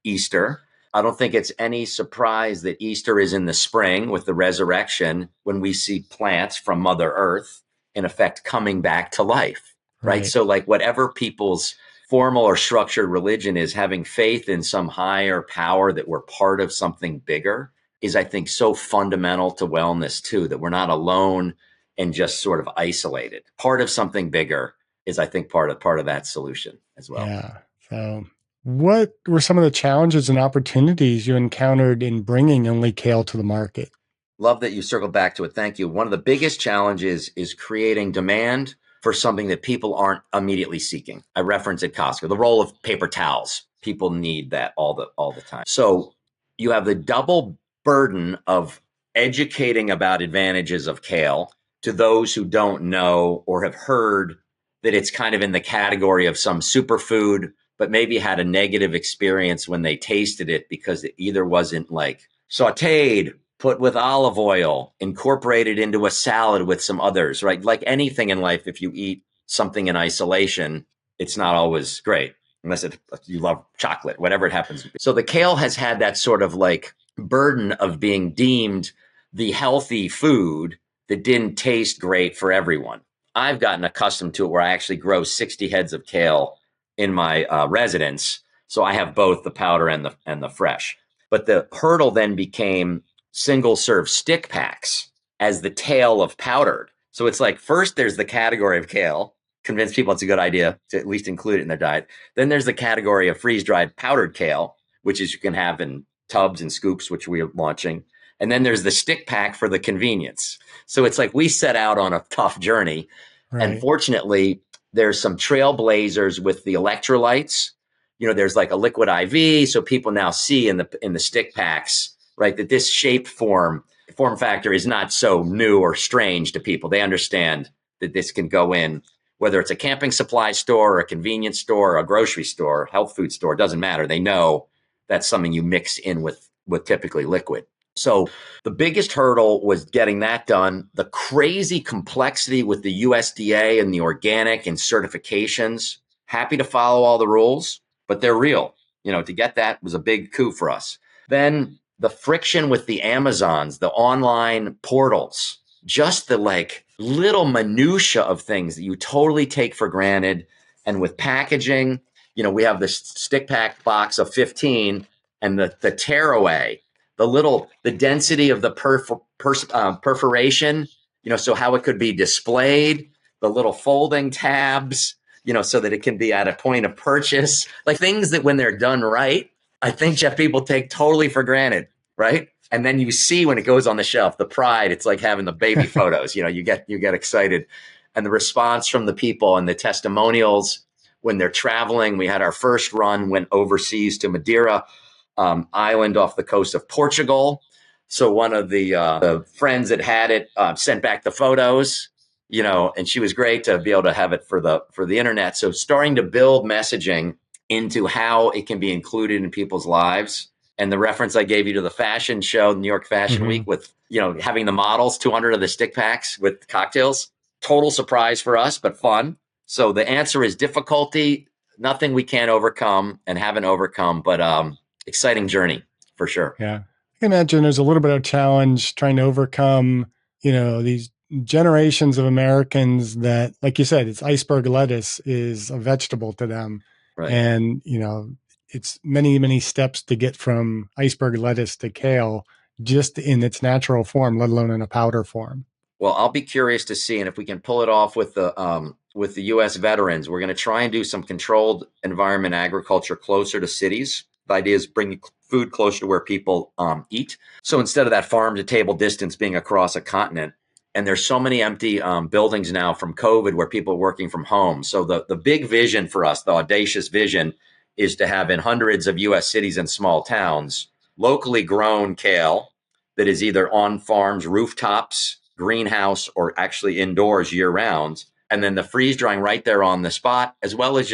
Easter. I don't think it's any surprise that Easter is in the spring with the resurrection, when we see plants from Mother Earth in effect coming back to life, right? Right. So like whatever people's formal or structured religion is, having faith in some higher power that we're part of something bigger is, I think, so fundamental to wellness too, that we're not alone and just sort of isolated. Part of something bigger is, I think, part of that solution as well. Yeah. So what were some of the challenges and opportunities you encountered in bringing OnlyKale to the market? Love that you circled back to it. Thank you. One of the biggest challenges is creating demand for something that people aren't immediately seeking. I reference at Costco, the role of paper towels. People need that all the time. So you have the double burden of educating about advantages of kale to those who don't know or have heard that it's kind of in the category of some superfood, but maybe had a negative experience when they tasted it because it either wasn't like sauteed, put with olive oil, incorporated into a salad with some others, right? Like anything in life, if you eat something in isolation, it's not always great, unless you love chocolate, whatever it happens to be. So the kale has had that sort of like burden of being deemed the healthy food that didn't taste great for everyone. I've gotten accustomed to it where I actually grow 60 heads of kale in my residence. So I have both the powder and the fresh. But the hurdle then became single serve stick packs as the tail of powdered. So it's like, first there's the category of kale, convince people it's a good idea to at least include it in their diet. Then there's the category of freeze dried powdered kale, which is you can have in tubs and scoops, which we are launching. And then there's the stick pack for the convenience. So it's like we set out on a tough journey. Right. And fortunately, there's some trailblazers with the electrolytes. You know, there's like a liquid IV. So people now see in the stick packs, right, that this shape form factor is not so new or strange to people. They understand that this can go in, whether it's a camping supply store or a convenience store or a grocery store, health food store, doesn't matter. They know that's something you mix in with typically liquid. So the biggest hurdle was getting that done. The crazy complexity with the USDA and the organic and certifications. Happy to follow all the rules, but they're real. You know, to get that was a big coup for us. Then the friction with the Amazons, the online portals, just the like little minutia of things that you totally take for granted. And with packaging, you know, we have this stick pack box of 15 and the tearaway, the density of the perforation, you know, so how it could be displayed, the little folding tabs, you know, so that it can be at a point of purchase, like things that when they're done right, I think, Jeff, people take totally for granted, right? And then you see when it goes on the shelf, the pride, it's like having the baby photos, you know, you get excited. And the response from the people and the testimonials when they're traveling. We had our first run, went overseas to Madeira island off the coast of Portugal. So one of the friends that had it sent back the photos, you know, and she was great to be able to have it for the internet. So starting to build messaging into how it can be included in people's lives. And the reference I gave you to the fashion show, New York Fashion Week, with, you know, having the models, 200 of the stick packs with cocktails, total surprise for us, but fun. So the answer is difficulty, nothing we can't overcome and haven't overcome, but exciting journey for sure. Yeah. I can imagine there's a little bit of challenge trying to overcome, you know, these generations of Americans that, like you said, it's iceberg lettuce is a vegetable to them. Right. And, you know, it's many, many steps to get from iceberg lettuce to kale just in its natural form, let alone in a powder form. Well, I'll be curious to see, and if we can pull it off with the U.S. veterans, we're going to try and do some controlled environment agriculture closer to cities. The idea is bringing food closer to where people eat. So instead of that farm to table distance being across a continent, and there's so many empty buildings now from COVID where people are working from home. So the big vision for us, the audacious vision, is to have in hundreds of U.S. cities and small towns locally grown kale that is either on farms, rooftops, greenhouse, or actually indoors year round. And then the freeze drying right there on the spot, as well as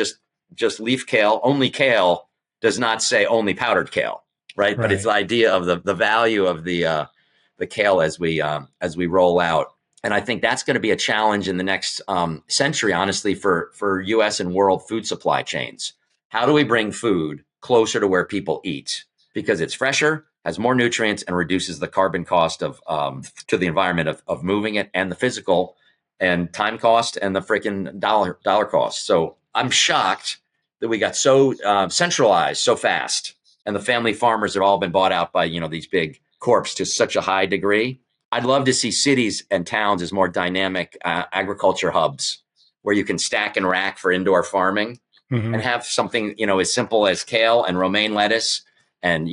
just leaf kale. Only kale does not say only powdered kale, right? But it's the idea of the value of the kale as we roll out. And I think that's going to be a challenge in the next century, honestly, for U.S. and world food supply chains. How do we bring food closer to where people eat? because it's fresher, has more nutrients, and reduces the carbon cost of to the environment of moving it, and the physical and time cost and the freaking dollar cost. So I'm shocked that we got so centralized so fast, and the family farmers have all been bought out by these big corps to such a high degree. I'd love to see cities and towns as more dynamic agriculture hubs where you can stack and rack for indoor farming and have something, as simple as kale and romaine lettuce and,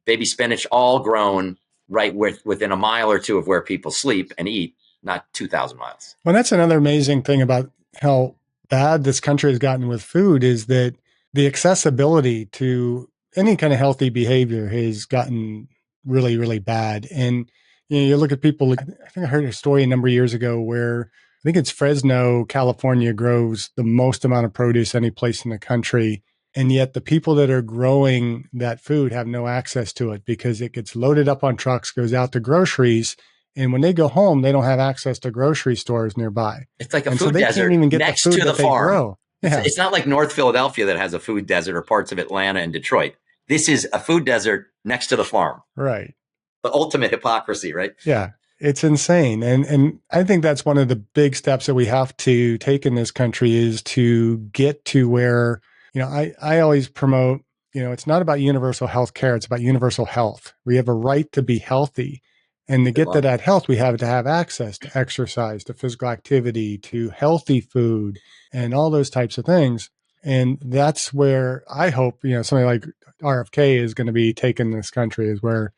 baby spinach all grown right within a mile or two of where people sleep and eat, not 2,000 miles. Well, that's another amazing thing about how bad this country has gotten with food is that the accessibility to any kind of healthy behavior has gotten really, really bad. And you look at people, I think I heard a story a number of years ago where I think it's Fresno, California grows the most amount of produce any place in the country. And yet the people that are growing that food have no access to it because it gets loaded up on trucks, goes out to groceries. And when they go home, they don't have access to grocery stores nearby. It's like a and food so they desert can't even get next the food to the that farm. They grow. Yeah. It's not like North Philadelphia that has a food desert or parts of Atlanta and Detroit. This is a food desert next to the farm. Right. The ultimate hypocrisy, right? Yeah. It's insane. And I think that's one of the big steps that we have to take in this country is to get to where, I always promote, it's not about universal health care. It's about universal health. We have a right to be healthy. And to get to that health, we have to have access to exercise, to physical activity, to healthy food, and all those types of things. And that's where I hope, something like RFK is going to be taking this country is where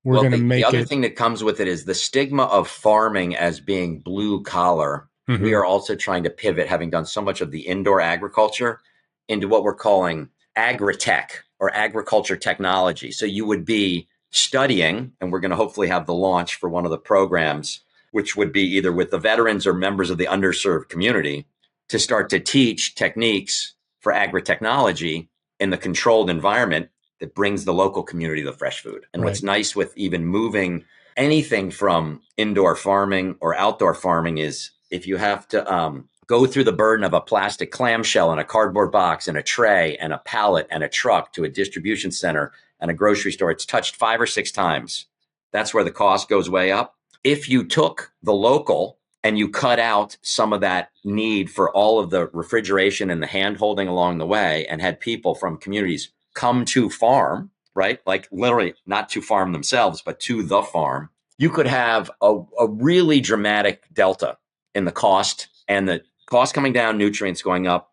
we're going to make the other it. thing that comes with it is the stigma of farming as being blue collar. We are also trying to pivot, having done so much of the indoor agriculture, into what we're calling agri-tech or agriculture technology. So you would be studying, and we're going to hopefully have the launch for one of the programs, which would be either with the veterans or members of the underserved community, to start to teach techniques for agri-technology in the controlled environment that brings the local community the fresh food. And what's nice with even moving anything from indoor farming or outdoor farming is if you have to go through the burden of a plastic clamshell and a cardboard box and a tray and a pallet and a truck to a distribution center and a grocery store, it's touched 5 or 6 times. That's where the cost goes way up. If you took the local and you cut out some of that need for all of the refrigeration and the hand holding along the way and had people from communities come to farm, right? Like literally not to farm themselves, but to the farm, you could have a really dramatic delta in the cost, and the cost coming down, nutrients going up.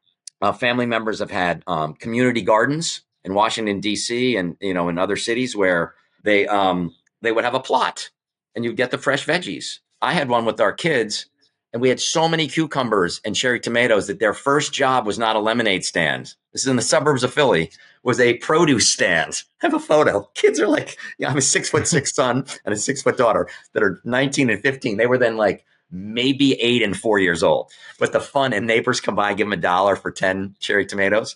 Family members have had community gardens in Washington, D.C. and, in other cities where they would have a plot and you'd get the fresh veggies. I had one with our kids, and we had so many cucumbers and cherry tomatoes that their first job was not a lemonade stand. This is in the suburbs of Philly, was a produce stand. I have a photo. Kids are like, I have a 6'6" son and a 6' daughter that are 19 and 15. They were then like maybe 8 and 4 years old. But the fun, and neighbors come by, give them $1 for 10 cherry tomatoes.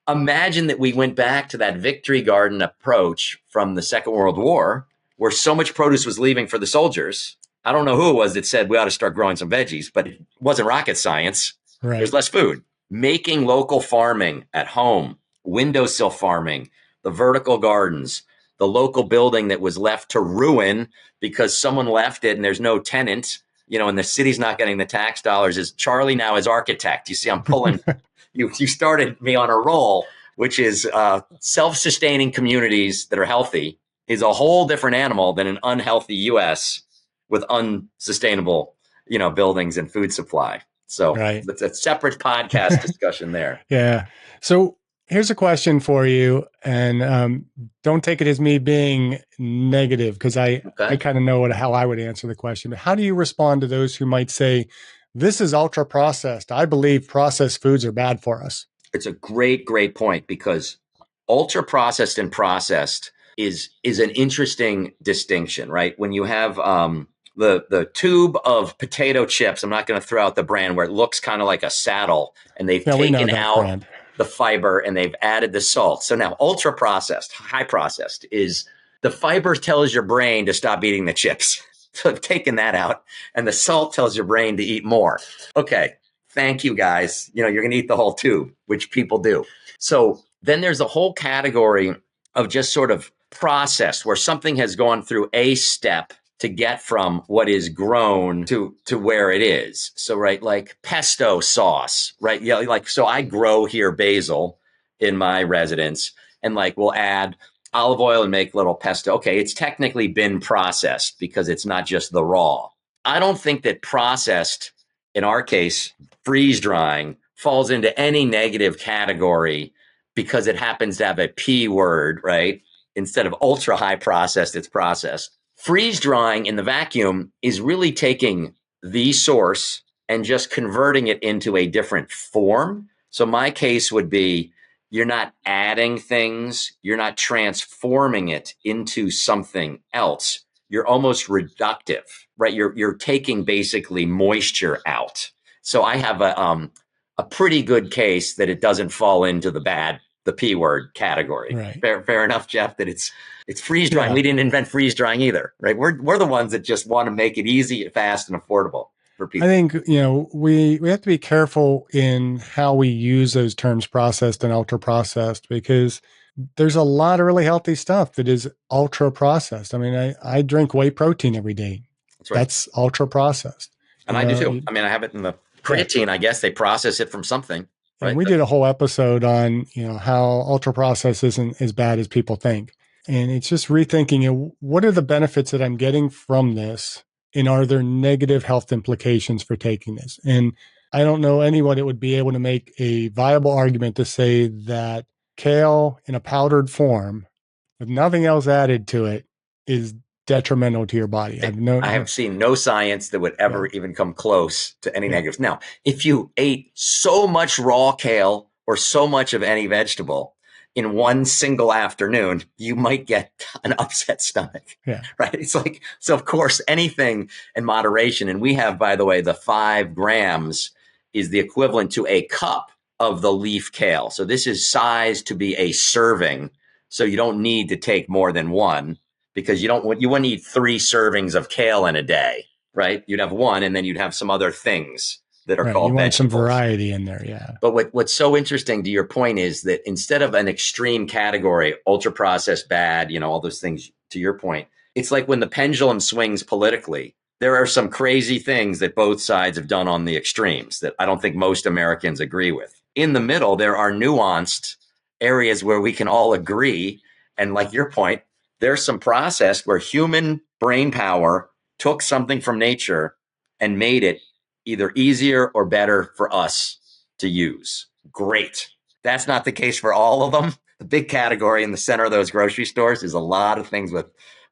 Imagine that we went back to that victory garden approach from the Second World War, where so much produce was leaving for the soldiers. I don't know who it was that said we ought to start growing some veggies, but it wasn't rocket science. Right. There's less food. Making local farming at home, windowsill farming, the vertical gardens, the local building that was left to ruin because someone left it and there's no tenant, and the city's not getting the tax dollars, is Charlie now as architect. You see, I'm pulling, you started me on a roll, which is self-sustaining communities that are healthy is a whole different animal than an unhealthy U.S. with unsustainable, buildings and food supply. So It's a separate podcast discussion there. Yeah. So here's a question for you, and don't take it as me being negative because I kind of know how I would answer the question. But how do you respond to those who might say, this is ultra processed? I believe processed foods are bad for us. It's a great, great point, because ultra processed and processed is an interesting distinction, right? When you have the tube of potato chips, I'm not going to throw out the brand, where it looks kind of like a saddle, and they've taken out brand. The fiber and they've added the salt. So now ultra processed, high processed is the fiber tells your brain to stop eating the chips. So they've taken that out, and the salt tells your brain to eat more. Okay, thank you guys. You're going to eat the whole tube, which people do. So then there's a whole category of just sort of process where something has gone through a step to get from what is grown to where it is. So, right, like pesto sauce, right? Yeah, like, so I grow here basil in my residence, and like we'll add olive oil and make little pesto. Okay, it's technically been processed because it's not just the raw. I don't think that processed, in our case, freeze drying, falls into any negative category because it happens to have a P word, right? Instead of ultra high processed, it's processed. Freeze drying in the vacuum is really taking the source and just converting it into a different form. So my case would be, you're not adding things, you're not transforming it into something else. You're almost reductive, right? You're taking basically moisture out. So I have a pretty good case that it doesn't fall into the P word category. Right. Fair enough, Jeff, that it's freeze drying. Yeah. We didn't invent freeze drying either, right? We're the ones that just want to make it easy, fast, and affordable for people. I think, we have to be careful in how we use those terms, processed and ultra processed, because there's a lot of really healthy stuff that is ultra processed. I mean, I drink whey protein every day. That's right. That's ultra processed. And I do too. I mean, I have it in the creatine. I guess they process it from something. Right? And we did a whole episode on, how ultra processed isn't as bad as people think. And it's just rethinking, what are the benefits that I'm getting from this? And are there negative health implications for taking this? And I don't know anyone that would be able to make a viable argument to say that kale in a powdered form with nothing else added to it is detrimental to your body. I have seen no science that would ever even come close to any negatives. Now, if you ate so much raw kale or so much of any vegetable in one single afternoon, you might get an upset stomach. Yeah. Right. It's like, so of course, anything in moderation. And we have, by the way, the 5 grams is the equivalent to a cup of the leaf kale. So this is sized to be a serving. So you don't need to take more than one, because you wouldn't eat 3 servings of kale in a day, right? You'd have one, and then you'd have some other things that are called vegetables. You want some variety in there, yeah. But what's so interesting to your point is that instead of an extreme category, ultra processed bad, all those things, to your point, it's like when the pendulum swings politically, there are some crazy things that both sides have done on the extremes that I don't think most Americans agree with. In the middle, there are nuanced areas where we can all agree. And like your point, there's some process where human brain power took something from nature and made it either easier or better for us to use. Great. That's not the case for all of them. The big category in the center of those grocery stores is a lot of things with,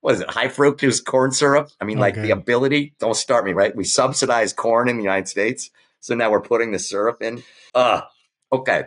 high fructose corn syrup. I mean, like the ability, don't start me, right? We subsidize corn in the United States. So now we're putting the syrup in. Okay.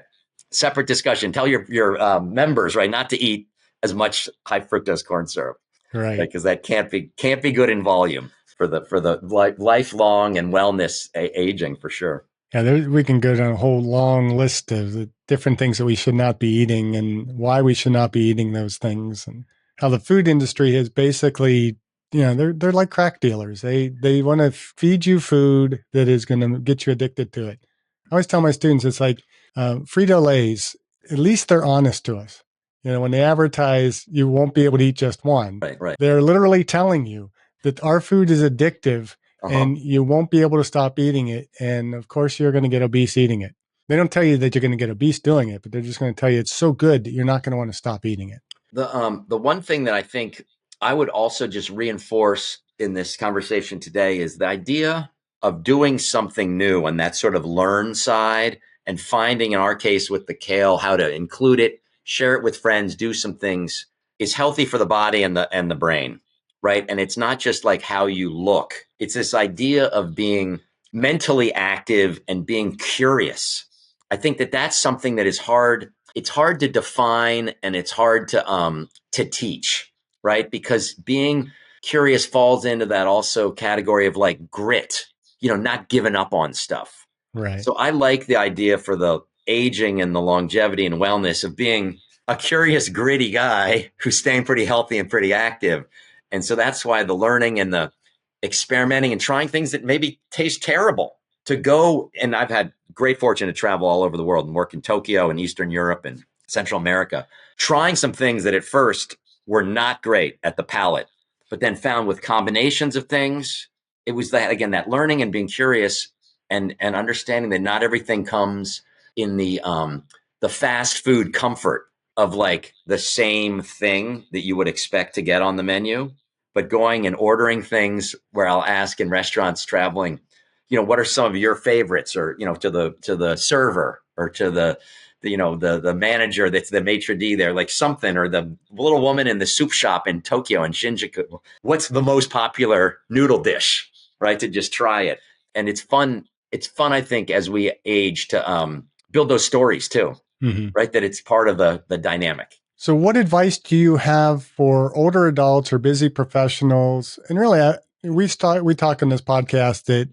Separate discussion. Tell your members, right, not to eat as much high fructose corn syrup, right? Because that can't be good in volume for the lifelong and wellness aging, for sure. Yeah, we can go down a whole long list of the different things that we should not be eating and why we should not be eating those things, and how the food industry has basically, they're like crack dealers. They want to feed you food that is going to get you addicted to it. I always tell my students, it's like Frito-Lay's. At least they're honest to us. When they advertise, you won't be able to eat just one. Right. They're literally telling you that our food is addictive and you won't be able to stop eating it. And of course, you're going to get obese eating it. They don't tell you that you're going to get obese doing it, but they're just going to tell you it's so good that you're not going to want to stop eating it. The one thing that I think I would also just reinforce in this conversation today is the idea of doing something new on that sort of learn side, and finding, in our case with the kale, how to include it, share it with friends, do some things, is healthy for the body and the brain, right? And it's not just like how you look. It's this idea of being mentally active and being curious. I think that that's something that is hard. It's hard to define, and it's hard to teach, right? Because being curious falls into that also category of like grit, not giving up on stuff. Right. So I like the idea for the aging and the longevity and wellness of being a curious, gritty guy who's staying pretty healthy and pretty active. And so that's why the learning and the experimenting and trying things that maybe taste terrible to go. And I've had great fortune to travel all over the world and work in Tokyo and Eastern Europe and Central America, trying some things that at first were not great at the palate, but then found with combinations of things, it was that, again, that learning and being curious and understanding that not everything comes in the fast food comfort of like the same thing that you would expect to get on the menu, but going and ordering things where I'll ask in restaurants traveling, what are some of your favorites, or, to the server, or to the manager, that's the maitre d' there, like something, or the little woman in the soup shop in Tokyo and Shinjuku. What's the most popular noodle dish, right? To just try it. And it's fun. It's fun, I think, as we age to build those stories too, right? That it's part of the dynamic. So what advice do you have for older adults or busy professionals? And really, we talk in this podcast that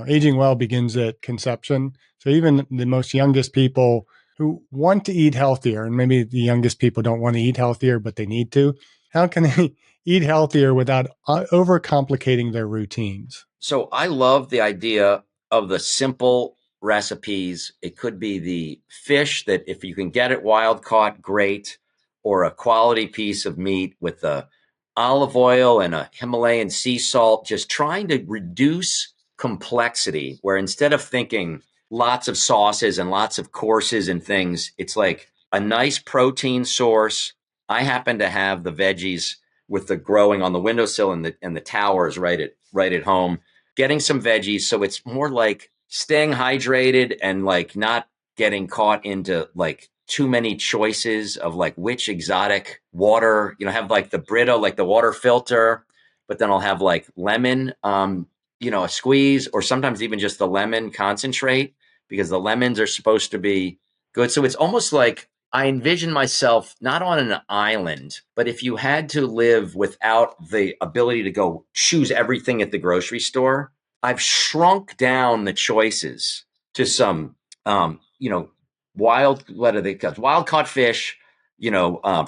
aging well begins at conception. So even the most youngest people who want to eat healthier, and maybe the youngest people don't want to eat healthier, but they need to, how can they eat healthier without overcomplicating their routines? So I love the idea of the simple recipes. It could be the fish that, if you can get it wild caught, great, or a quality piece of meat with the olive oil and a Himalayan sea salt, just trying to reduce complexity, where instead of thinking lots of sauces and lots of courses and things, it's like a nice protein source. I happen to have the veggies with the growing on the windowsill and the towers right at home, getting some veggies. So it's more like staying hydrated and like not getting caught into like too many choices of like which exotic water, have like the Brito, like the water filter, but then I'll have like lemon, a squeeze, or sometimes even just the lemon concentrate, because the lemons are supposed to be good. So it's almost like I envision myself not on an island, but if you had to live without the ability to go choose everything at the grocery store, I've shrunk down the choices to some, wild caught fish,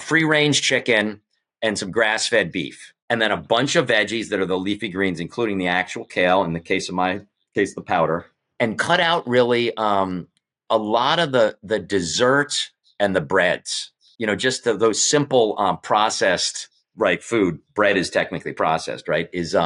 free range chicken, and some grass fed beef, and then a bunch of veggies that are the leafy greens, including the actual kale, in the case of my case, the powder, and cut out really a lot of the dessert and the breads, just those simple processed, right? Food, bread is technically processed, right? Is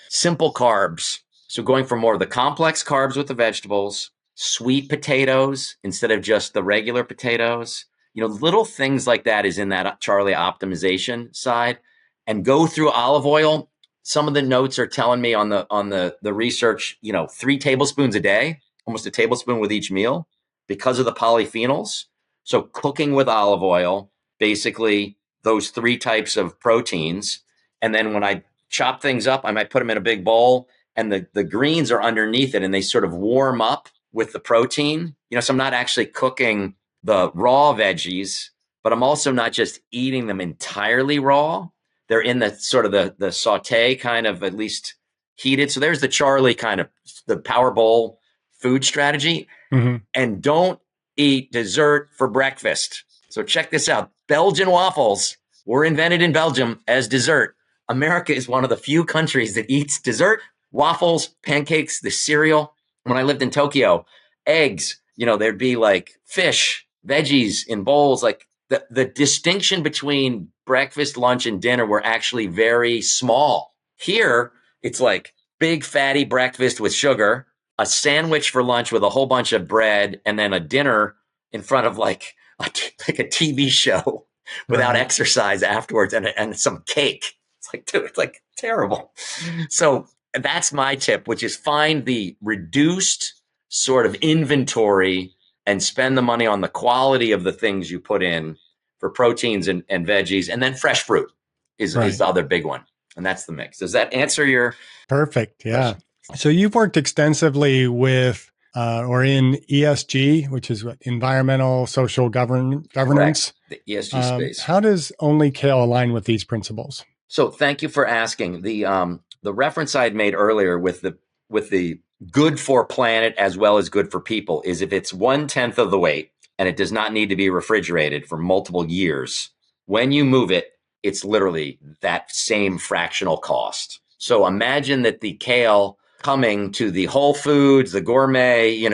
simple carbs. So going for more of the complex carbs with the vegetables, sweet potatoes instead of just the regular potatoes, little things like that is in that Charlie optimization side. And go through olive oil. Some of the notes are telling me on the research, 3 tablespoons a day, almost a tablespoon with each meal, because of the polyphenols. So cooking with olive oil, basically those 3 types of proteins. And then when I chop things up, I might put them in a big bowl, and the greens are underneath it, and they sort of warm up with the protein. So I'm not actually cooking the raw veggies, but I'm also not just eating them entirely raw. They're in the sort of the saute kind of, at least heated. So there's the Charlie kind of the power bowl food strategy. And don't eat dessert for breakfast. So check this out. Belgian waffles were invented in Belgium as dessert. America is one of the few countries that eats dessert, waffles, pancakes, the cereal. When I lived in Tokyo, eggs, there'd be like fish, veggies in bowls. Like the distinction between breakfast, lunch, and dinner were actually very small. Here, it's like big fatty breakfast with sugar, a sandwich for lunch with a whole bunch of bread, and then a dinner in front of like a TV show without exercise afterwards, and some cake. It's like, dude, it's like terrible. So that's my tip, which is find the reduced sort of inventory and spend the money on the quality of the things you put in for proteins and veggies, and then fresh fruit is the other big one. And that's the mix. Does that answer your Perfect. Yeah. question? So you've worked extensively with or in ESG, which is what, environmental, social governance. Correct. The ESG space. How does OnlyKale align with these principles? So thank you for asking. The reference I had made earlier with the good for planet as well as good for people is if it's 1/10 of the weight and it does not need to be refrigerated for multiple years, when you move it, it's literally that same fractional cost. So imagine that the kale coming to the Whole Foods, the gourmet,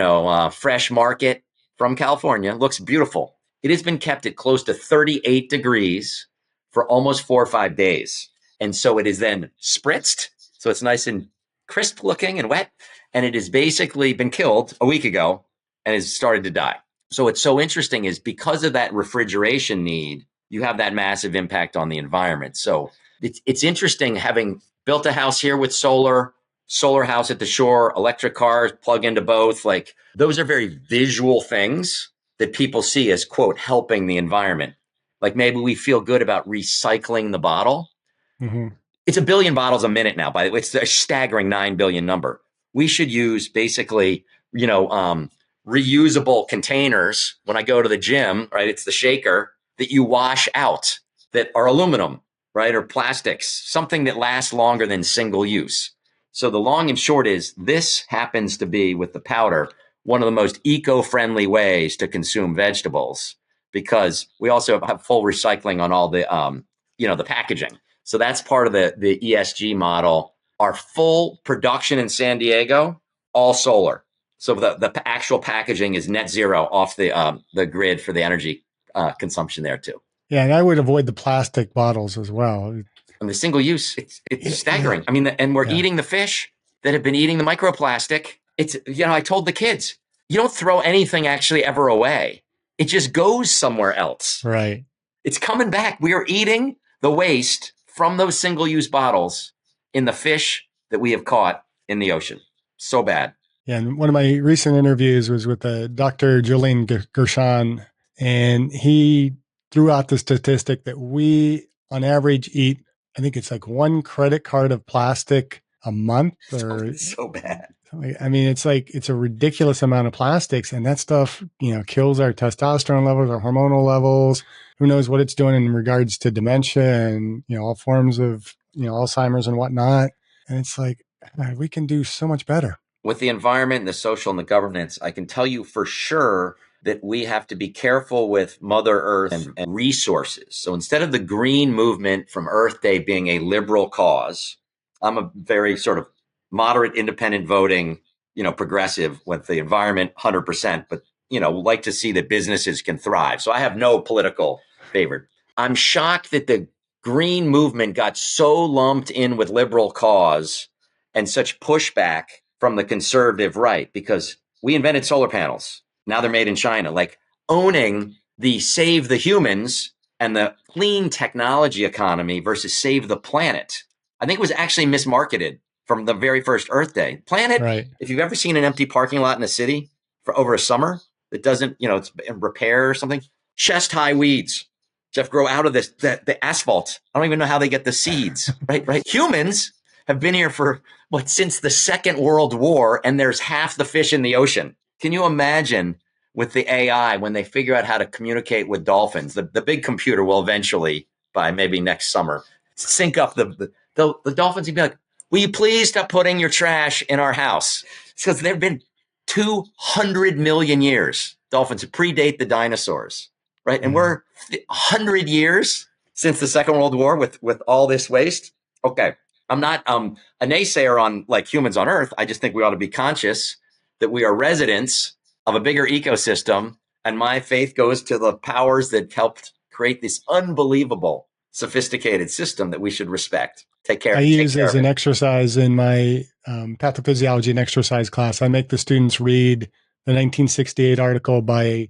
fresh market from California looks beautiful. It has been kept at close to 38 degrees for almost 4 or 5 days. And so it is then spritzed. So it's nice and crisp looking and wet. And it has basically been killed a week ago and has started to die. So what's so interesting is because of that refrigeration need, you have that massive impact on the environment. So it's interesting having built a house here with solar house at the shore, electric cars, plug into both. Like those are very visual things that people see as, quote, helping the environment. Like maybe we feel good about recycling the bottle. Mm-hmm. It's 1 billion bottles a minute now, by the way. It's a staggering 9 billion number. We should use basically, reusable containers. When I go to the gym, right, it's the shaker that you wash out that are aluminum, right, or plastics, something that lasts longer than single use. So the long and short is this happens to be, with the powder, one of the most eco-friendly ways to consume vegetables, because we also have full recycling on all the, the packaging. So that's part of the ESG model. Our full production in San Diego, all solar. So the actual packaging is net zero off the grid for the energy consumption there too. Yeah, and I would avoid the plastic bottles as well. And the single use, it's staggering. I mean, and we're eating the fish that have been eating the microplastic. It's, I told the kids, you don't throw anything actually ever away. It just goes somewhere else. Right. It's coming back. We are eating the waste from those single-use bottles in the fish that we have caught in the ocean. So bad. Yeah, and one of my recent interviews was with Dr. Julian Gershon, and he threw out the statistic that we, on average, eat, I think it's like 1 credit card of plastic a month. So bad. I mean, it's a ridiculous amount of plastics, and that stuff, kills our testosterone levels, our hormonal levels. Who knows what it's doing in regards to dementia and, all forms of, Alzheimer's and whatnot. And it's like, we can do so much better. With the environment and the social and the governance, I can tell you for sure that we have to be careful with Mother Earth and resources. So instead of the green movement from Earth Day being a liberal cause, I'm a very sort of moderate, independent voting, progressive with the environment, 100%, but, like to see that businesses can thrive. So I have no political favor. I'm shocked that the green movement got so lumped in with liberal cause and such pushback from the conservative right, because we invented solar panels. Now they're made in China. Like owning the save the humans and the clean technology economy versus save the planet, I think it was actually mismarketed from the very first Earth Day. Planet, right. If you've ever seen an empty parking lot in a city for over a summer that doesn't, it's in repair or something, chest high weeds, Jeff, grow out of the asphalt. I don't even know how they get the seeds, right? Humans have been here for since the Second World War, and there's half the fish in the ocean. Can you imagine with the AI when they figure out how to communicate with dolphins? The big computer will eventually, by maybe next summer, sync up the dolphins and be like, will you please stop putting your trash in our house? Because there have been 200 million years. Dolphins predate the dinosaurs, right? And we're 100 years since the Second World War with all this waste. Okay. I'm not a naysayer on humans on Earth. I just think we ought to be conscious that we are residents of a bigger ecosystem. And my faith goes to the powers that helped create this unbelievable, sophisticated system that we should respect. Take care. I use as an exercise in my pathophysiology and exercise class. I make the students read the 1968 article by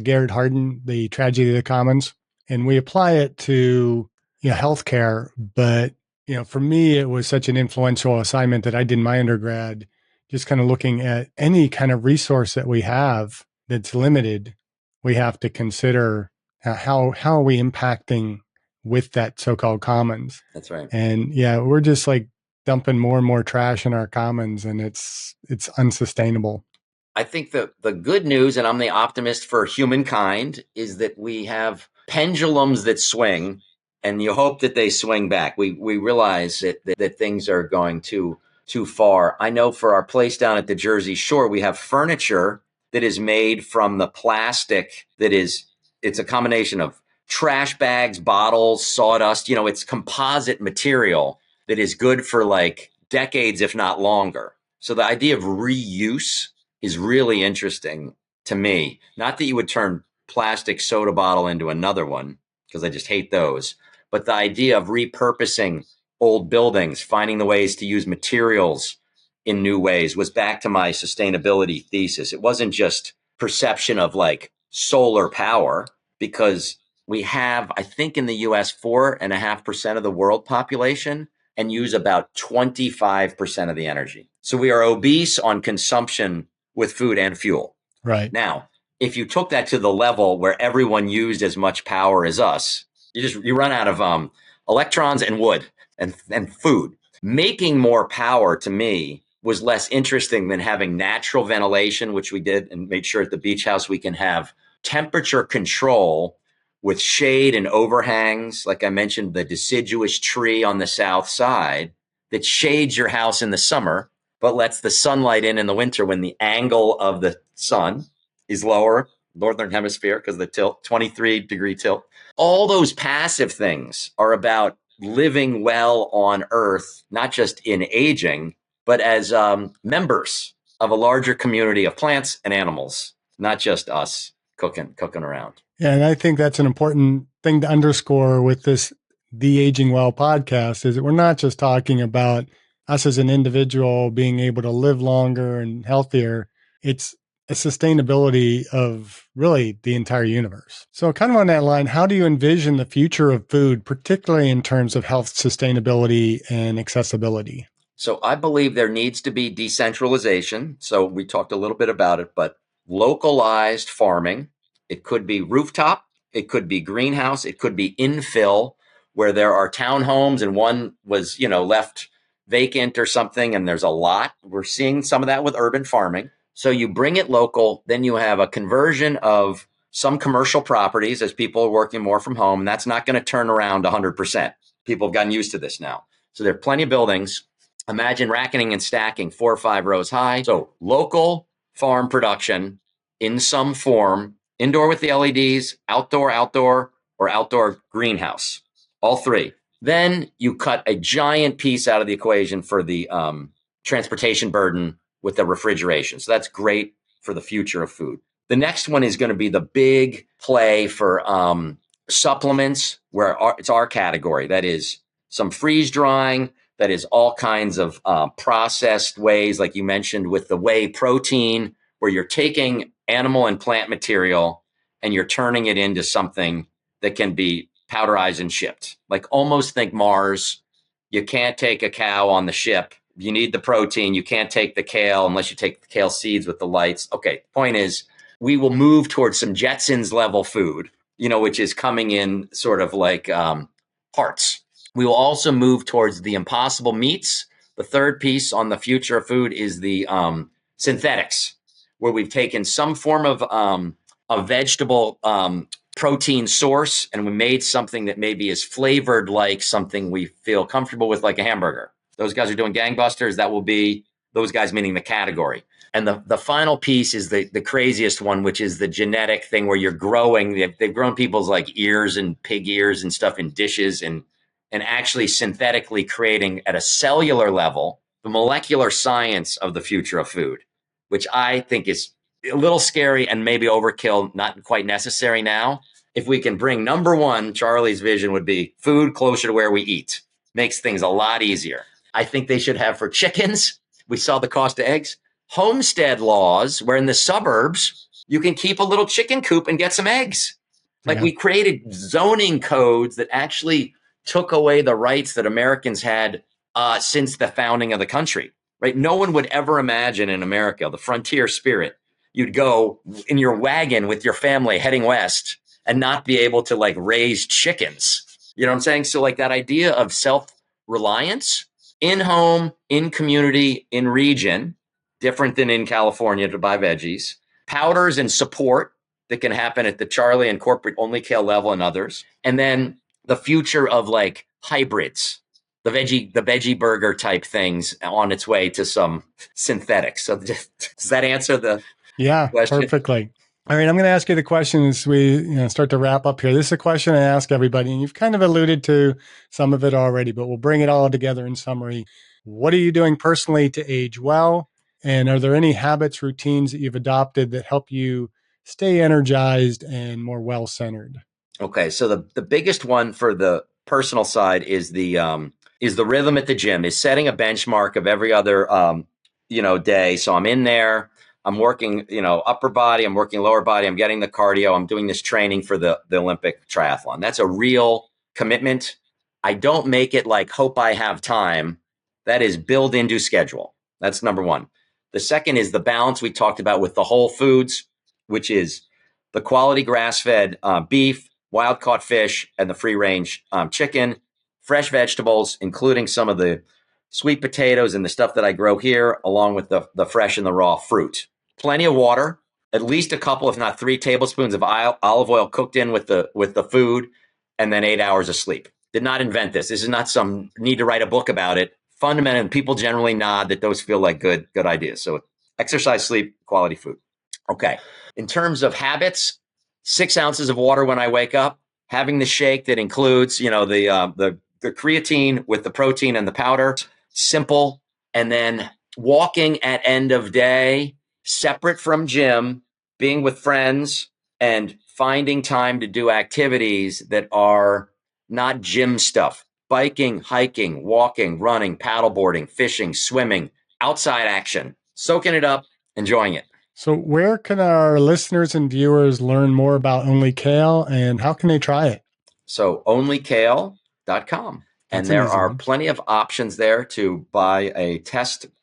Garrett Hardin, The Tragedy of the Commons. And we apply it to healthcare, but for me, it was such an influential assignment that I did in my undergrad, just kind of looking at any kind of resource that we have that's limited. We have to consider how are we impacting with that so-called commons. That's right. And we're just dumping more and more trash in our commons, and it's unsustainable. I think the good news, and I'm the optimist for humankind, is that we have pendulums that swing. And you hope that they swing back. We realize that things are going too far. I know for our place down at the Jersey Shore, we have furniture that is made from the plastic it's a combination of trash bags, bottles, sawdust. It's composite material that is good for decades, if not longer. So the idea of reuse is really interesting to me. Not that you would turn plastic soda bottle into another one, because I just hate those. but the idea of repurposing old buildings, finding the ways to use materials in new ways was back to my sustainability thesis. It wasn't just perception of like solar power, because we have, I think in the US, 4.5% of the world population and use about 25% of the energy. So we are obese on consumption with food and fuel. Right. Now, if you took that to the level where everyone used as much power as us, you run out of electrons and wood and food. Making more power to me was less interesting than having natural ventilation, which we did and made sure at the beach house we can have temperature control with shade and overhangs. Like I mentioned, the deciduous tree on the south side that shades your house in the summer, but lets the sunlight in the winter when the angle of the sun is lower, northern hemisphere, because of the tilt, 23-degree tilt. All those passive things are about living well on Earth, not just in aging, but as members of a larger community of plants and animals, not just us cooking around. Yeah, and I think that's an important thing to underscore with this The Aging Well podcast, is that we're not just talking about us as an individual being able to live longer and healthier. It's a sustainability of really the entire universe. So kind of on that line, how do you envision the future of food, particularly in terms of health sustainability and accessibility? So I believe there needs to be decentralization. So we talked a little bit about it, but localized farming. It could be rooftop, it could be greenhouse, it could be infill, where there are townhomes and one was, left vacant or something, and there's a lot. We're seeing some of that with urban farming. So you bring it local, then you have a conversion of some commercial properties as people are working more from home. And that's not going to turn around 100%. People have gotten used to this now. So there are plenty of buildings. Imagine racking and stacking 4 or 5 rows high. So local farm production in some form, indoor with the LEDs, outdoor, or outdoor greenhouse, all three. Then you cut a giant piece out of the equation for the transportation burden with the refrigeration. So that's great for the future of food. The next one is going to be the big play for supplements, where it's our category. That is some freeze drying. That is all kinds of processed ways, like you mentioned, with the whey protein, where you're taking animal and plant material and you're turning it into something that can be powderized and shipped. Like almost think Mars. You can't take a cow on the ship. You need the protein. You can't take the kale unless you take the kale seeds with the lights. Okay, point is, we will move towards some Jetsons level food, which is coming in sort of like parts. We will also move towards the impossible meats. The third piece on the future of food is the synthetics, where we've taken some form of a vegetable protein source and we made something that maybe is flavored like something we feel comfortable with, like a hamburger. Those guys are doing gangbusters. That will be those guys, meaning the category. And the final piece is the craziest one, which is the genetic thing where you're growing. They've grown people's like ears and pig ears and stuff in dishes and actually synthetically creating at a cellular level the molecular science of the future of food, which I think is a little scary and maybe overkill, not quite necessary now. If we can bring number one, Charlie's vision would be food closer to where we eat. Makes things a lot easier. I think they should have for chickens. We saw the cost of eggs. Homestead laws, where in the suburbs, you can keep a little chicken coop and get some eggs. Like we created zoning codes that actually took away the rights that Americans had since the founding of the country, right? No one would ever imagine in America, the frontier spirit, you'd go in your wagon with your family heading west and not be able to like raise chickens. You know what I'm saying? So like that idea of self-reliance in home, in community, in region, different than in California to buy veggies, powders and support that can happen at the Charlie and corporate OnlyKale level and others. And then the future of like hybrids, the veggie burger type things on its way to some synthetics. So does that answer the question? Perfectly. All right, I'm going to ask you the question as we start to wrap up here. This is a question I ask everybody, and you've kind of alluded to some of it already, but we'll bring it all together in summary. What are you doing personally to age well? And are there any habits, routines that you've adopted that help you stay energized and more well-centered? Okay, so the biggest one for the personal side is the rhythm at the gym, is setting a benchmark of every other day. So I'm in there, I'm working, upper body, I'm working lower body, I'm getting the cardio, I'm doing this training for the Olympic triathlon. That's a real commitment. I don't make it like hope I have time. That is build into schedule. That's number one. The second is the balance we talked about with the whole foods, which is the quality grass-fed beef, wild-caught fish, and the free-range chicken, fresh vegetables, including some of the sweet potatoes and the stuff that I grow here, along with the fresh and the raw fruit. Plenty of water, at least a couple, if not 3 tablespoons of olive oil cooked in with the food, and then 8 hours of sleep. Did not invent this. This is not some need to write a book about it. Fundamentally, people generally nod that those feel like good ideas. So exercise, sleep, quality food. Okay. In terms of habits, 6 ounces of water when I wake up, having the shake that includes, the creatine with the protein and the powder, simple. And then walking at end of day, separate from gym, being with friends and finding time to do activities that are not gym stuff. Biking, hiking, walking, running, paddleboarding, fishing, swimming, outside action, soaking it up, enjoying it. So where can our listeners and viewers learn more about OnlyKale, and how can they try it? So onlykale.com. And there are plenty of options there to buy a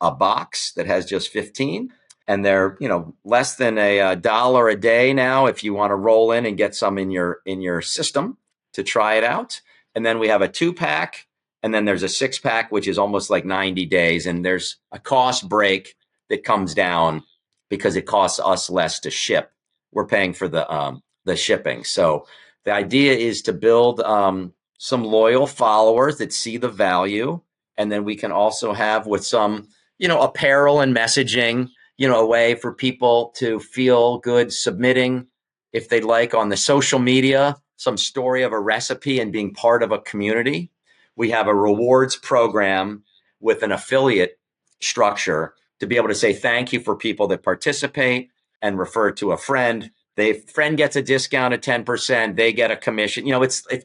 box that has just 15. And they're, less than $1 a day now if you want to roll in and get some in your system to try it out. And then we have a 2-pack, and then there's a 6-pack, which is almost like 90 days. And there's a cost break that comes down because it costs us less to ship. We're paying for the shipping. So the idea is to build some loyal followers that see the value. And then we can also have with some, apparel and messaging, a way for people to feel good submitting, if they'd like, on the social media, some story of a recipe and being part of a community. We have a rewards program with an affiliate structure to be able to say thank you for people that participate and refer to a friend. Friend gets a discount of 10%. They get a commission.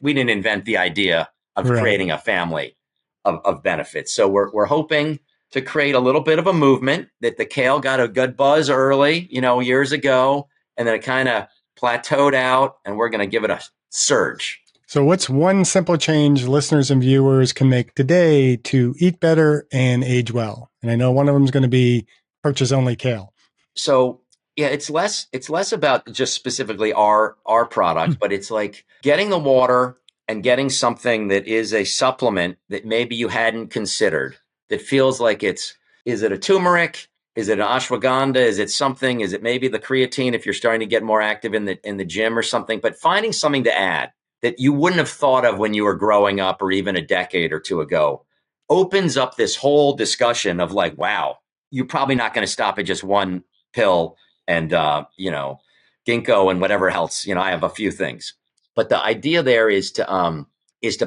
We didn't invent the idea of creating a family of benefits. So we're hoping to create a little bit of a movement that the kale got a good buzz early, years ago, and then it kind of plateaued out, and we're going to give it a surge. So what's one simple change listeners and viewers can make today to eat better and age well? And I know one of them is going to be purchase OnlyKale. So yeah, it's less about just specifically our product, but it's like getting the water and getting something that is a supplement that maybe you hadn't considered, that feels like is it a turmeric? Is it an ashwagandha? Is it something? Is it maybe the creatine if you're starting to get more active in the gym or something? But finding something to add that you wouldn't have thought of when you were growing up or even a decade or two ago opens up this whole discussion of like, wow, you're probably not going to stop at just one pill and, ginkgo and whatever else. I have a few things. But the idea there is to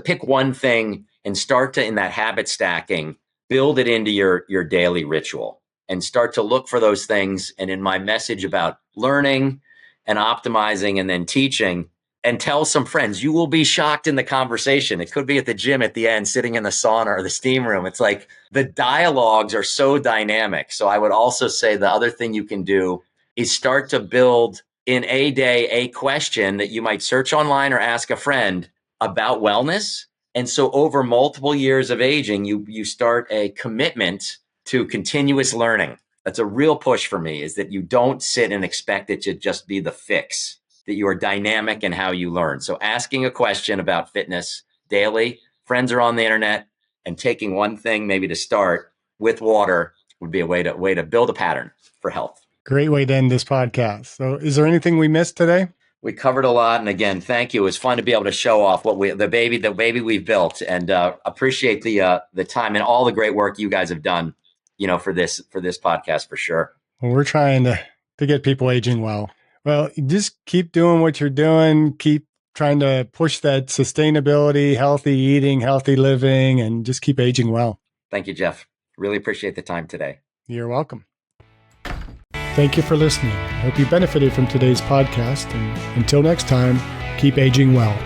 pick one thing and start to, in that habit stacking, build it into your daily ritual and start to look for those things. And in my message about learning and optimizing and then teaching, and tell some friends, you will be shocked in the conversation. It could be at the gym at the end, sitting in the sauna or the steam room. It's like the dialogues are so dynamic. So I would also say the other thing you can do is start to build in a day a question that you might search online or ask a friend about wellness. And so over multiple years of aging, you start a commitment to continuous learning. That's a real push for me, is that you don't sit and expect it to just be the fix, that you are dynamic in how you learn. So asking a question about fitness daily, friends are on the internet, and taking one thing maybe to start with water would be a way to build a pattern for health. Great way to end this podcast. So is there anything we missed today? We covered a lot. And again, thank you. It was fun to be able to show off the baby we've built, and appreciate the time and all the great work you guys have done, for this podcast for sure. Well, we're trying to get people aging well. Well, just keep doing what you're doing. Keep trying to push that sustainability, healthy eating, healthy living, and just keep aging well. Thank you, Jeff. Really appreciate the time today. You're welcome. Thank you for listening. I hope you benefited from today's podcast. And until next time, keep aging well.